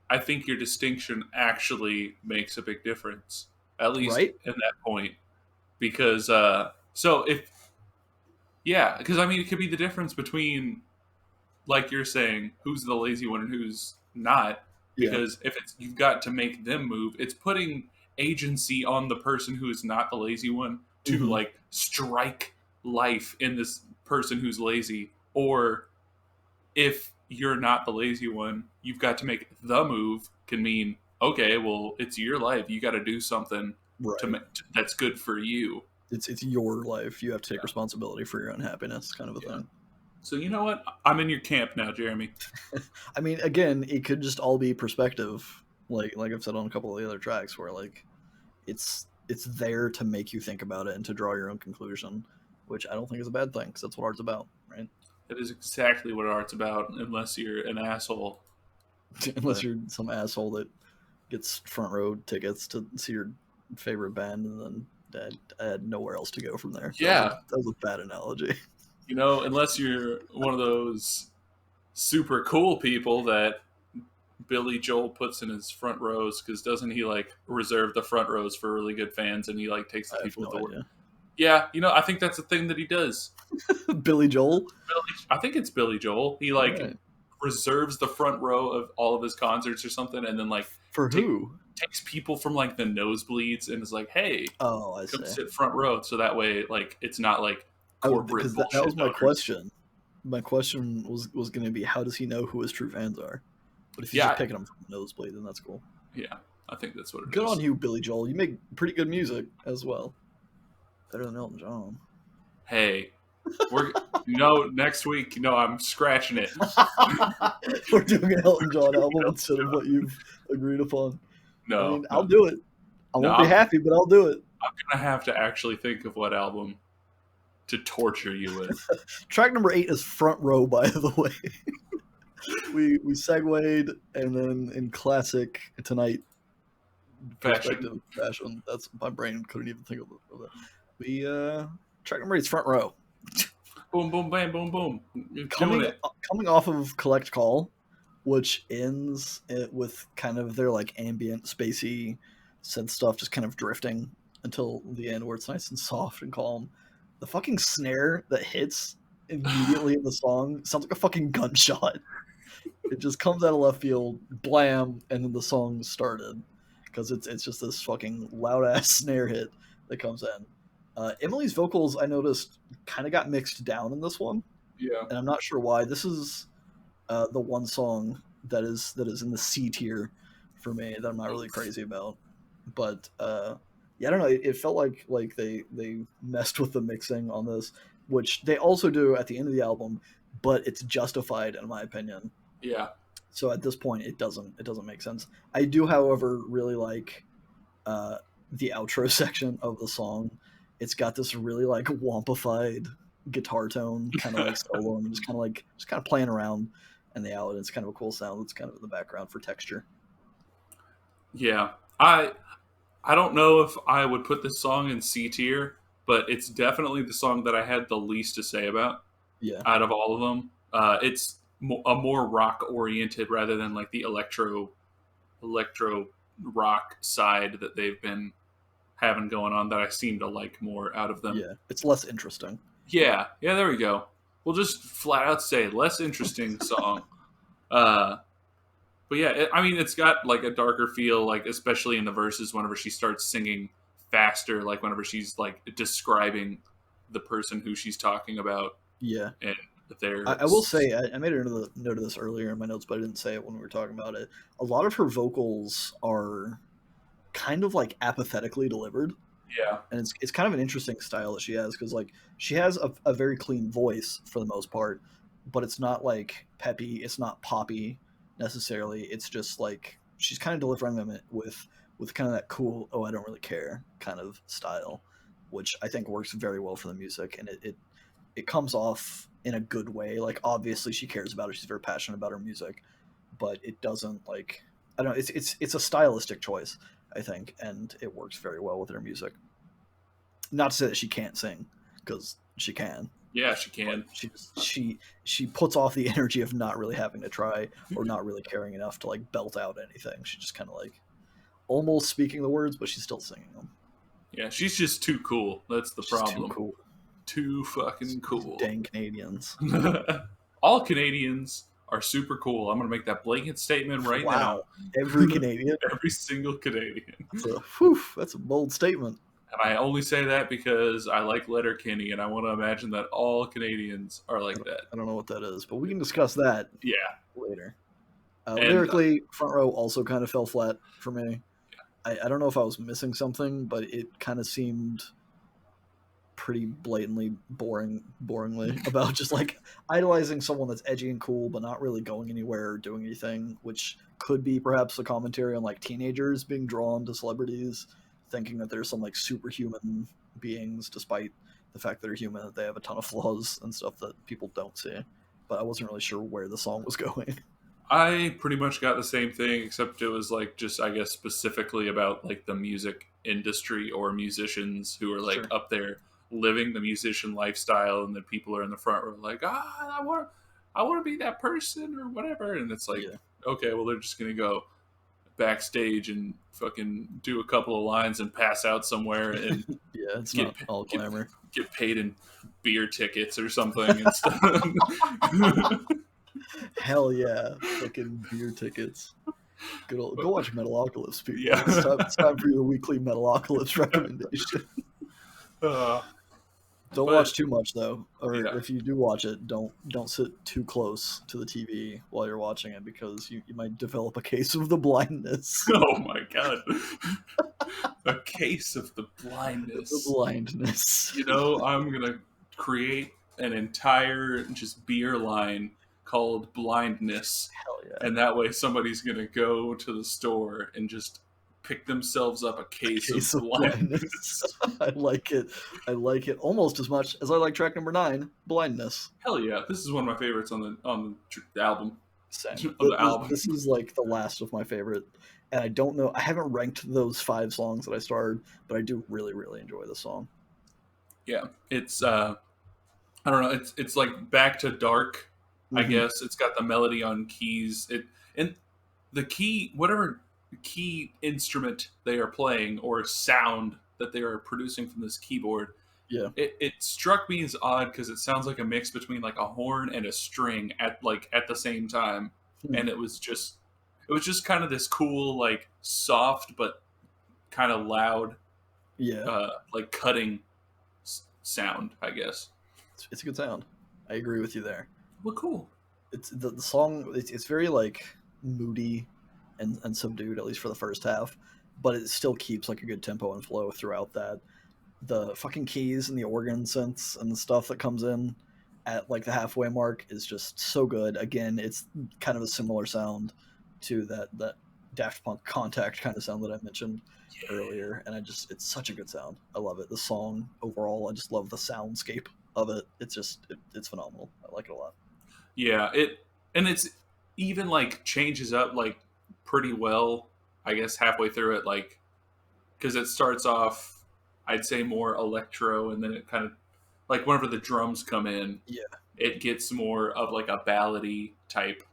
I think your distinction actually makes a big difference, at least Right? in that point. Because, so if, yeah, because I mean, it could be the difference between, like you're saying, who's the lazy one and who's not. Yeah. Because if it's, you've got to make them move, it's putting agency on the person who is not the lazy one to, Mm-hmm. like, strike life in this person who's lazy. Or if you're not the lazy one, you've got to make the move, can mean, okay, well, it's your life. You got to do something Right. that's good for you. It's your life. You have to take Yeah. responsibility for your own happiness, kind of a Yeah. thing. So you know what? I'm in your camp now, Jeremy. I mean, again, it could just all be perspective, like I've said on a couple of the other tracks, where like it's there to make you think about it and to draw your own conclusion, which I don't think is a bad thing because that's what art's about, right? That is exactly what art's about, unless you're an asshole. Unless But you're some asshole that gets front row tickets to see your favorite band and then I had nowhere else to go from there. yeah, That was a bad analogy. unless you're one of those super cool people that Billy Joel puts in his front rows, because doesn't he like reserve the front rows for really good fans, and he like takes the I have people with no the work? idea. Yeah, I think that's the thing that he does. Billy Joel. I think it's Billy Joel. He All like right. reserves the front row of all of his concerts or something, and then like For take, who? takes people from like the nosebleeds and is like, "Hey, Oh, I come see. sit front row." So that way, like, it's not like Oh, corporate because that bullshit was my donors. question. My question was going to be, how does he know who his true fans are? But if he's just Yeah, picking them from the nosebleed, then that's cool. yeah, I think that's what it Good on is. you, Billy Joel. You make pretty good music as well. Better than Elton John. Hey, we're next week. I'm scratching it. We're doing an Elton John album instead of what you've agreed upon. I No, mean, I'll no, do it. I no. won't be happy, but I'll do it. I'm gonna have to actually think of what album to torture you with. Track number 8 is Front Row, by the way. we segued, and then in classic Tonight Fashion. perspective fashion, that's my brain couldn't even think of that. We track number 8 is Front Row. Boom, boom, bam, boom, boom. You're doing coming it. coming off of Collect Call, which ends it with kind of their like ambient spacey synth stuff just kind of drifting until the end where it's nice and soft and calm. The fucking snare that hits immediately in the song sounds like a fucking gunshot. It just comes out of left field, blam, and then the song started because it's just this fucking loud ass snare hit that comes in. Emily's vocals I noticed kind of got mixed down in this one, Yeah. and I'm not sure why. This is the one song that is in the C tier for me that I'm not really crazy about. But yeah, I don't know. It felt like they messed with the mixing on this, which they also do at the end of the album, but it's justified in my opinion. Yeah. So at this point, it doesn't make sense. I do, however, really like uh, the outro section of the song. It's got this really like wompified guitar tone, kind of like solo, and just kind of playing around in the out. It's kind of a cool sound that's kind of in the background for texture. Yeah. I don't know if I would put this song in C tier, but it's definitely the song that I had the least to say about Yeah, out of all of them. It's a more rock oriented rather than like the electro rock side that they've been having going on that I seem to like more out of them. yeah, it's less interesting. Yeah, yeah, there we go. We'll just flat out say less interesting song. Uh, but yeah, I mean, it's got like a darker feel, like especially in the verses whenever she starts singing faster, like whenever she's like describing the person who she's talking about, Yeah, and I will say I made a note of this earlier in my notes, but I didn't say it when we were talking about it. A lot of her vocals are kind of like apathetically delivered, yeah, and it's kind of an interesting style that she has because like she has a very clean voice for the most part, but it's not like peppy, it's not poppy necessarily. It's just like she's kind of delivering them with kind of that cool, oh I don't really care kind of style, which I think works very well for the music, and it comes off in a good way. Like obviously she cares about it. She's very passionate about her music, but it doesn't like I don't know. It's a stylistic choice, I think, and it works very well with her music. Not to say that she can't sing, because she can. Yeah, she But can. she puts off the energy of not really having to try or not really caring enough to like belt out anything. She just kind of like almost speaking the words, but she's still singing them. Yeah, she's just too cool. That's the She's too problem. cool. Too fucking These cool. dang Canadians. All Canadians are super cool. I'm gonna make that blanket statement right now. Wow, every Canadian. Every single Canadian. That's a bold statement. And I only say that because I like Letterkenny, and I want to imagine that all Canadians are like that. I don't know what that is, but we can discuss that Yeah. later. And, Lyrically, Front Row also kind of fell flat for me. I don't know if I was missing something, but it kind of seemed pretty blatantly boringly about just like idolizing someone that's edgy and cool, but not really going anywhere or doing anything, which could be perhaps a commentary on like teenagers being drawn to celebrities, thinking that they're some like superhuman beings, despite the fact that they're human, that they have a ton of flaws and stuff that people don't see. But I wasn't really sure where the song was going. I pretty much got the same thing, except it was like just I guess specifically about like the music industry or musicians who are like Sure. up there living the musician lifestyle, and then people are in the front row like, I want to be that person or whatever, and it's like, Yeah. okay, well they're just gonna go backstage and fucking do a couple of lines and pass out somewhere and Yeah, it's get not all glamour. get paid in beer tickets or something and stuff. Hell yeah, fucking beer tickets. Good old, go watch Metalocalypse, people. Yeah. It's time for your weekly Metalocalypse recommendation. Don't But- watch too much though, or Yeah. if you do watch it, don't sit too close to the TV while you're watching it, because you might develop a case of the blindness. Oh my god. A case of the blindness. The blindness. You know, I'm gonna create an entire just beer line called Blindness, Hell yeah. and that way somebody's gonna go to the store and just pick themselves up a case of blindness. I like it. I like it almost as much as I like track number 9, Blindness. Hell yeah, this is one of my favorites on the album. Same. Of the album. This is like the last of my favorite, and I don't know. I haven't ranked those 5 songs that I started, but I do really, really enjoy the song. Yeah, it's I don't know. It's like back to dark. I Mhm. guess it's got the melody on keys. And the key, whatever key instrument they are playing or sound that they are producing from this keyboard, Yeah. it struck me as odd because it sounds like a mix between like a horn and a string at the same time, Hmm. and it was just kind of this cool like soft but kind of loud Yeah. like cutting sound, I guess. It's a good sound. I agree with you there. Well, cool. It's the song. It's very like moody and subdued, at least for the first half, but it still keeps like a good tempo and flow throughout that. The fucking keys and the organ synths and the stuff that comes in at like the halfway mark is just so good. Again, it's kind of a similar sound to that Daft Punk Contact kind of sound that I mentioned earlier, and it's such a good sound. I love it. The song overall, I just love the soundscape of it. It's phenomenal. I like it a lot. Yeah, it's even like changes up like pretty well, I guess halfway through it, like because it starts off, I'd say more electro, and then it kind of like whenever the drums come in, Yeah. it gets more of like a ballady type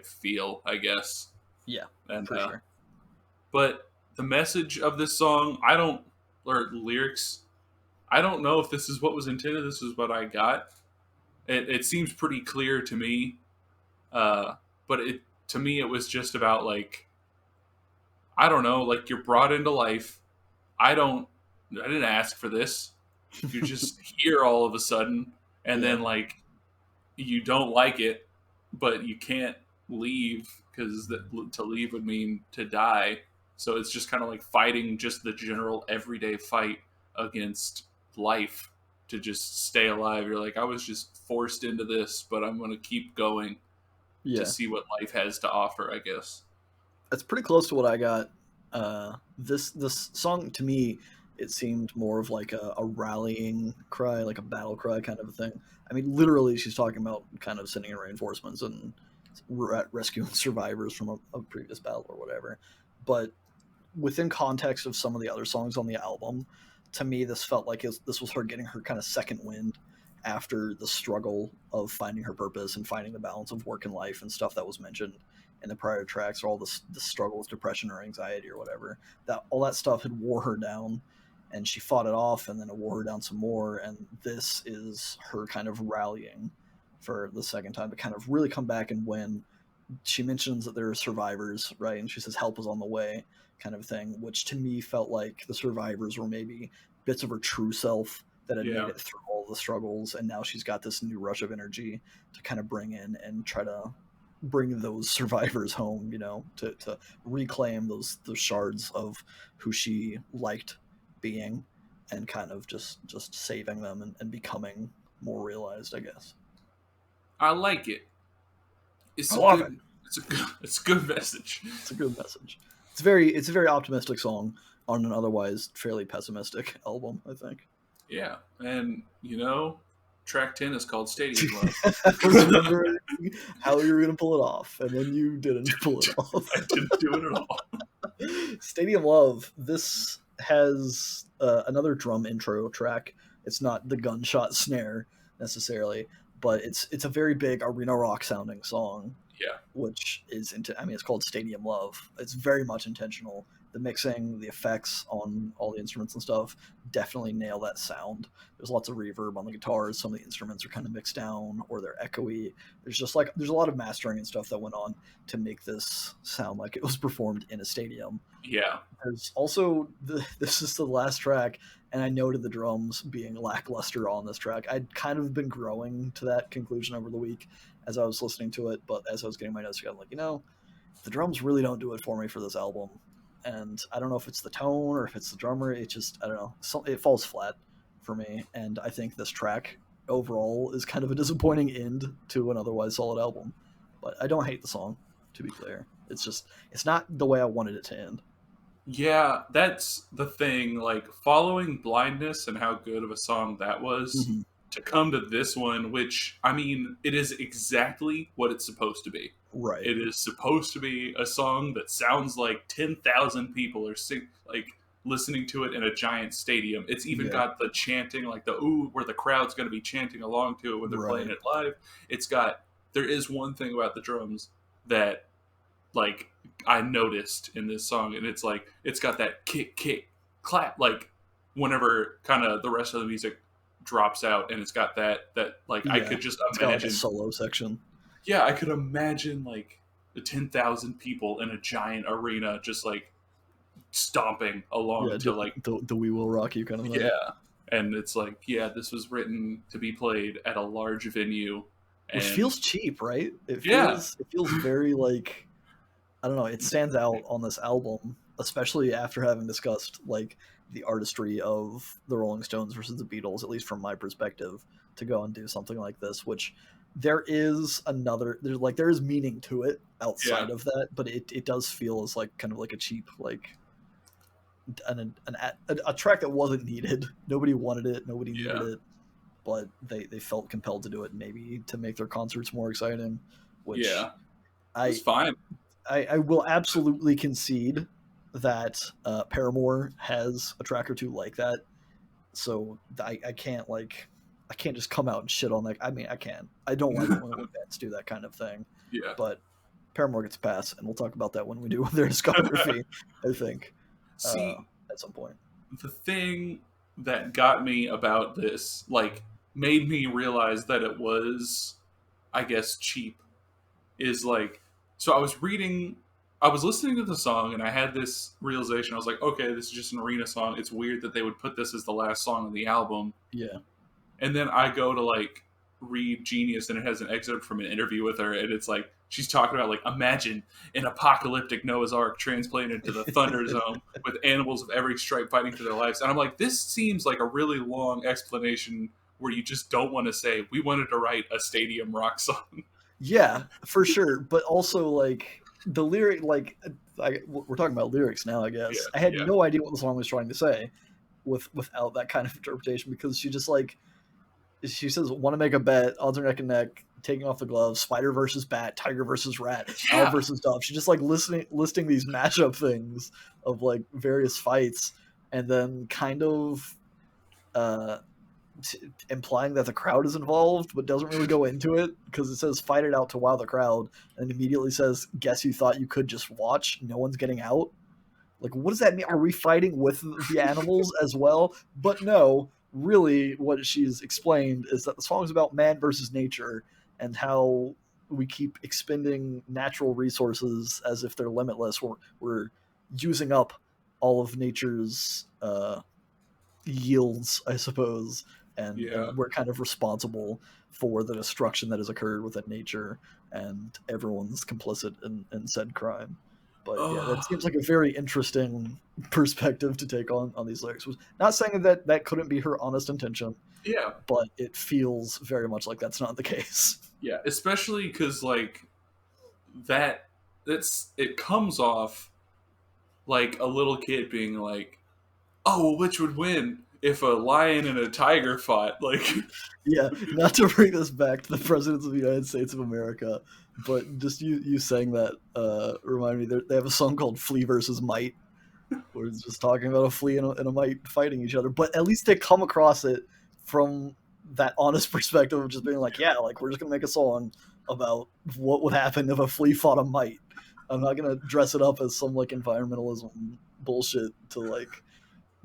feel, I guess. Yeah, And for sure. but the message of this song, or lyrics, I don't know if this is what was intended. This is what I got. It seems pretty clear to me, but to me it was just about like, I don't know, like you're brought into life. I didn't ask for this. You're just here all of a sudden, and then like you don't like it, but you can't leave because to leave would mean to die. So it's just kind of like fighting just the general everyday fight against life to just stay alive. You're like, I was just forced into this, but I'm going to keep going Yeah, to see what life has to offer, I guess. that's pretty close to what I got. This song to me It seemed more of like a rallying cry, like a battle cry kind of a thing. I mean, literally, she's talking about kind of sending in reinforcements and rescuing survivors from a previous battle or whatever. But within context of some of the other songs on the album, to me, this felt like this was her getting her kind of second wind after the struggle of finding her purpose and finding the balance of work and life and stuff that was mentioned in the prior tracks, or all the struggle with depression or anxiety or whatever. That all that stuff had wore her down, and she fought it off, and then it wore her down some more. And this is her kind of rallying for the second time to kind of really come back and win. She mentions that there are survivors, right? And she says help is on the way, kind of thing, which to me felt like the survivors were maybe bits of her true self that had made it through all the struggles, and now she's got this new rush of energy to kind of bring in and try to bring those survivors home, to reclaim those shards of who she liked being, and kind of just saving them and becoming more realized, I guess. I like it. I love it. It's a good message. It's a good message. It's a very optimistic song on an otherwise fairly pessimistic album, I think. Yeah, and track 10 is called Stadium Love. I was wondering how you were going to pull it off, and then you didn't pull it off. I didn't do it at all. Stadium Love. This has another drum intro track. It's not the gunshot snare necessarily, but it's a very big arena rock sounding song. Yeah. Which is it's called Stadium Love. It's very much intentional. The mixing, the effects on all the instruments and stuff definitely nail that sound. There's lots of reverb on the guitars. Some of the instruments are kind of mixed down or they're echoey. There's a lot of mastering and stuff that went on to make this sound like it was performed in a stadium. Yeah. There's also this is the last track, and I noted the drums being lackluster on this track. I'd kind of been growing to that conclusion over the week as I was listening to it, but as I was getting my notes, I'm like, the drums really don't do it for me for this album. And I don't know if it's the tone or if it's the drummer. It just, I don't know. It falls flat for me. And I think this track overall is kind of a disappointing end to an otherwise solid album. But I don't hate the song, to be clear. It's not the way I wanted it to end. Yeah, that's the thing. Like, following Blindness and how good of a song that was, Mm-hmm. to come to this one, which, it is exactly what it's supposed to be. Right. It is supposed to be a song that sounds like 10,000 people are listening to it in a giant stadium. It's even got the chanting, like the ooh, where the crowd's going to be chanting along to it when they're playing it live. There is one thing about the drums that, like, I noticed in this song, and it's like, it's got that kick, clap, like, whenever kind of the rest of the music drops out, and it's got that like, I could just imagine. It's got like a solo section. Yeah, I could imagine like the 10,000 people in a giant arena just like stomping along to like the We Will Rock You kind of thing. Yeah, and it's like, this was written to be played at a large venue, which feels cheap, right? It feels very like, I don't know. It stands out on this album, especially after having discussed like the artistry of the Rolling Stones versus the Beatles, at least from my perspective, to go and do something like this, which there is meaning to it outside of that, but it does feel as like kind of like a cheap, like a track that wasn't needed. Nobody wanted it, nobody needed it, but they felt compelled to do it, maybe to make their concerts more exciting, which it's fine. I will absolutely concede that Paramore has a track or two like that, so I can't just come out and shit on that. I mean, I can. I don't like when bands do that kind of thing. Yeah. But Paramore gets a pass, and we'll talk about that when we do their discography, I think. See, at some point. The thing that got me about this, like, made me realize that it was, I guess, cheap, is like, so I was listening to the song, and I had this realization. I was like, okay, this is just an arena song. It's weird that they would put this as the last song on the album. Yeah. And then I go to like read Genius, and it has an excerpt from an interview with her, and it's like she's talking about like, imagine an apocalyptic Noah's Ark transplanted to the Thunder Zone with animals of every stripe fighting for their lives. And I'm like, this seems like a really long explanation where you just don't want to say we wanted to write a stadium rock song. Yeah, for sure. But also like the lyric, like we're talking about lyrics now, I guess. I had no idea what the song was trying to say. without that kind of interpretation, because she just like she says, want to make a bet, odds are neck and neck, taking off the gloves, spider versus bat, tiger versus rat, owl versus dove. She's just like listing these matchup things of like various fights, and then kind of implying that the crowd is involved, but doesn't really go into it, because it says fight it out to wow the crowd, and immediately says, guess you thought you could just watch, no one's getting out. Like, what does that mean? Are we fighting with the animals as well? But no, really what she's explained is that the song is about man versus nature, and how we keep expending natural resources as if they're limitless. We're using up all of nature's yields, I suppose, and we're kind of responsible for the destruction that has occurred within nature, and everyone's complicit in said crime. But yeah, that seems like a very interesting perspective to take on these lyrics. Not saying that couldn't be her honest intention. Yeah. But it feels very much like that's not the case. Yeah, especially because like it comes off like a little kid being like, oh, well, which would win if a lion and a tiger fought? Like, yeah, not to bring this back to the presidents of the United States of America, but just you saying that remind me, they have a song called Flea versus Mite, where it's just talking about a flea and a mite fighting each other. But at least they come across it from that honest perspective of just being like, yeah, like we're just gonna make a song about what would happen if a flea fought a mite. I'm not gonna dress it up as some like environmentalism bullshit to like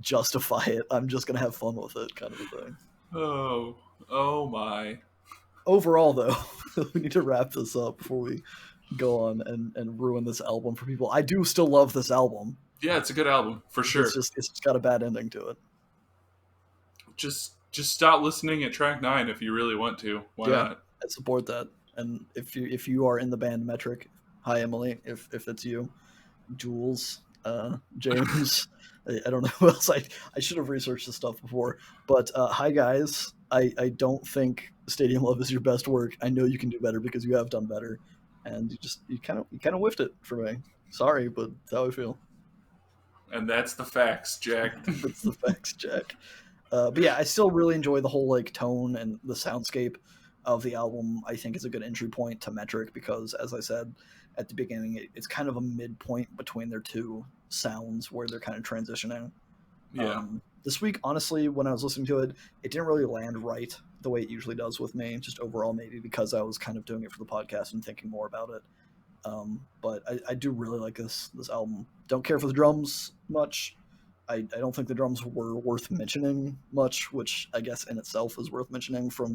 justify it. I'm just gonna have fun with it, kind of a thing. Oh my. Overall, though, we need to wrap this up before we go on and ruin this album for people. I do still love this album. Yeah, it's a good album for sure. It's just got a bad ending to it. Just stop listening at track 9 if you really want to. Why not? I support that. And if you are in the band Metric, hi Emily, if it's you, Jules, James, I don't know who else. I should have researched this stuff before, but hi guys. I don't think Stadium Love is your best work. I know you can do better because you have done better, and you kind of whiffed it for me. Sorry, but that's how I feel. And that's the facts, Jack. That's the facts, Jack. But yeah, I still really enjoy the whole like tone and the soundscape of the album. I think it's a good entry point to Metric because, as I said at the beginning, it's kind of a midpoint between their two sounds where they're kind of transitioning. Yeah. This week, honestly, when I was listening to it, it didn't really land right the way it usually does with me, just overall, maybe because I was kind of doing it for the podcast and thinking more about it. But I do really like this album. Don't care for the drums much. I don't think the drums were worth mentioning much, which I guess in itself is worth mentioning for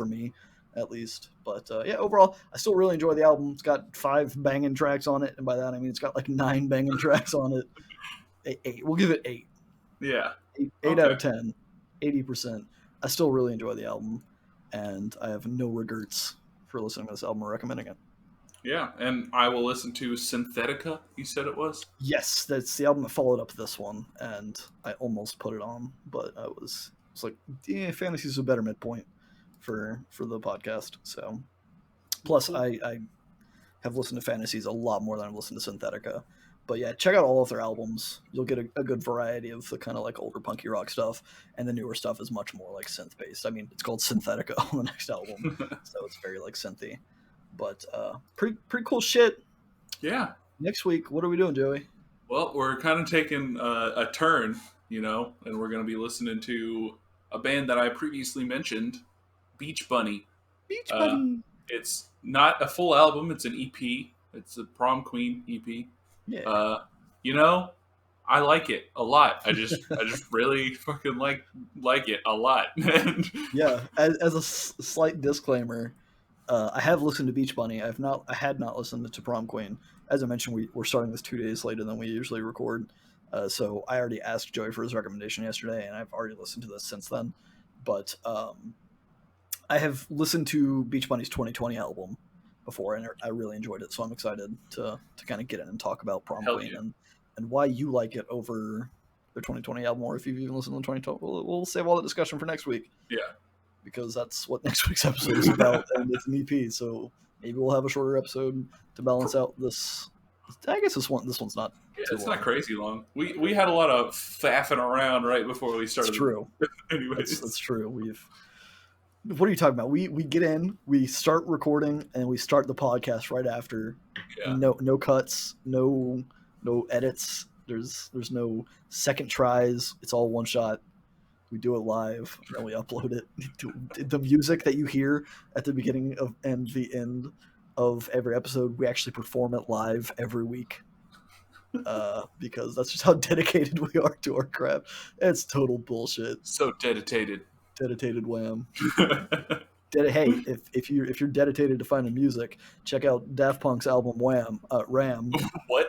me, at least. But yeah, overall, I still really enjoy the album. It's got 5 banging tracks on it, and by that I mean it's got like 9 banging tracks on it. 8. We'll give it 8. Yeah. 8 out of 10, 80%. I still really enjoy the album, and I have no regrets for listening to this album or recommending it. Yeah, and I will listen to Synthetica, you said it was? Yes, that's the album that followed up this one, and I almost put it on, but it's like, yeah, Fantasies is a better midpoint for the podcast. So, plus I have listened to Fantasies a lot more than I've listened to Synthetica. But yeah, check out all of their albums. You'll get a good variety of the kind of like older punky rock stuff, and the newer stuff is much more like synth based. I mean, it's called Synthetica on the next album, so it's very like synthy. But pretty cool shit. Yeah. Next week, what are we doing, Joey? Well, we're kind of taking a turn, and we're going to be listening to a band that I previously mentioned, Beach Bunny. Beach Bunny. It's not a full album; it's an EP. It's a Prom Queen EP. Yeah. I like it a lot. I just really fucking like it a lot. Yeah. As a slight disclaimer, I have listened to Beach Bunny. I had not listened to Prom Queen. As I mentioned, we're starting this 2 days later than we usually record. So I already asked Joey for his recommendation yesterday, and I've already listened to this since then. But I have listened to Beach Bunny's 2020 album before, and I really enjoyed it. So I'm excited to kind of get in and talk about Prom Queen and why you like it over their 2020 album, or if you've even listened to 2020. We'll save all the discussion for next week. Yeah. Because that's what next week's episode is about, and it's an EP, so maybe we'll have a shorter episode to balance out this I guess this one's not. Yeah, too it's long. not crazy long. We had a lot of faffing around right before we started. It's true. Anyways, That's true. What are you talking about? We get in, we start recording, and we start the podcast right after. yeah. No cuts, no edits. There's no second tries. It's all one shot. We do it live, and we upload it. The music that you hear at the beginning of and the end of every episode, we actually perform it live every week. Because that's just how dedicated we are to our craft. It's total bullshit. So dedicated. Dedicated Wham. Hey, if you're dedicated to finding music, check out Daft Punk's album Wham. Ram. What?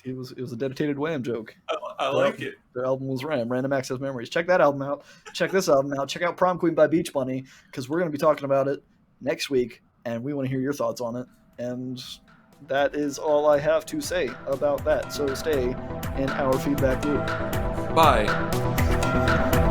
It was a dedicated Wham joke. I like it. Their album was Ram. Random Access Memories. Check that album out. Check this album out. Check out Prom Queen by Beach Bunny, because we're going to be talking about it next week, and we want to hear your thoughts on it. And that is all I have to say about that. So stay in our feedback loop. Bye.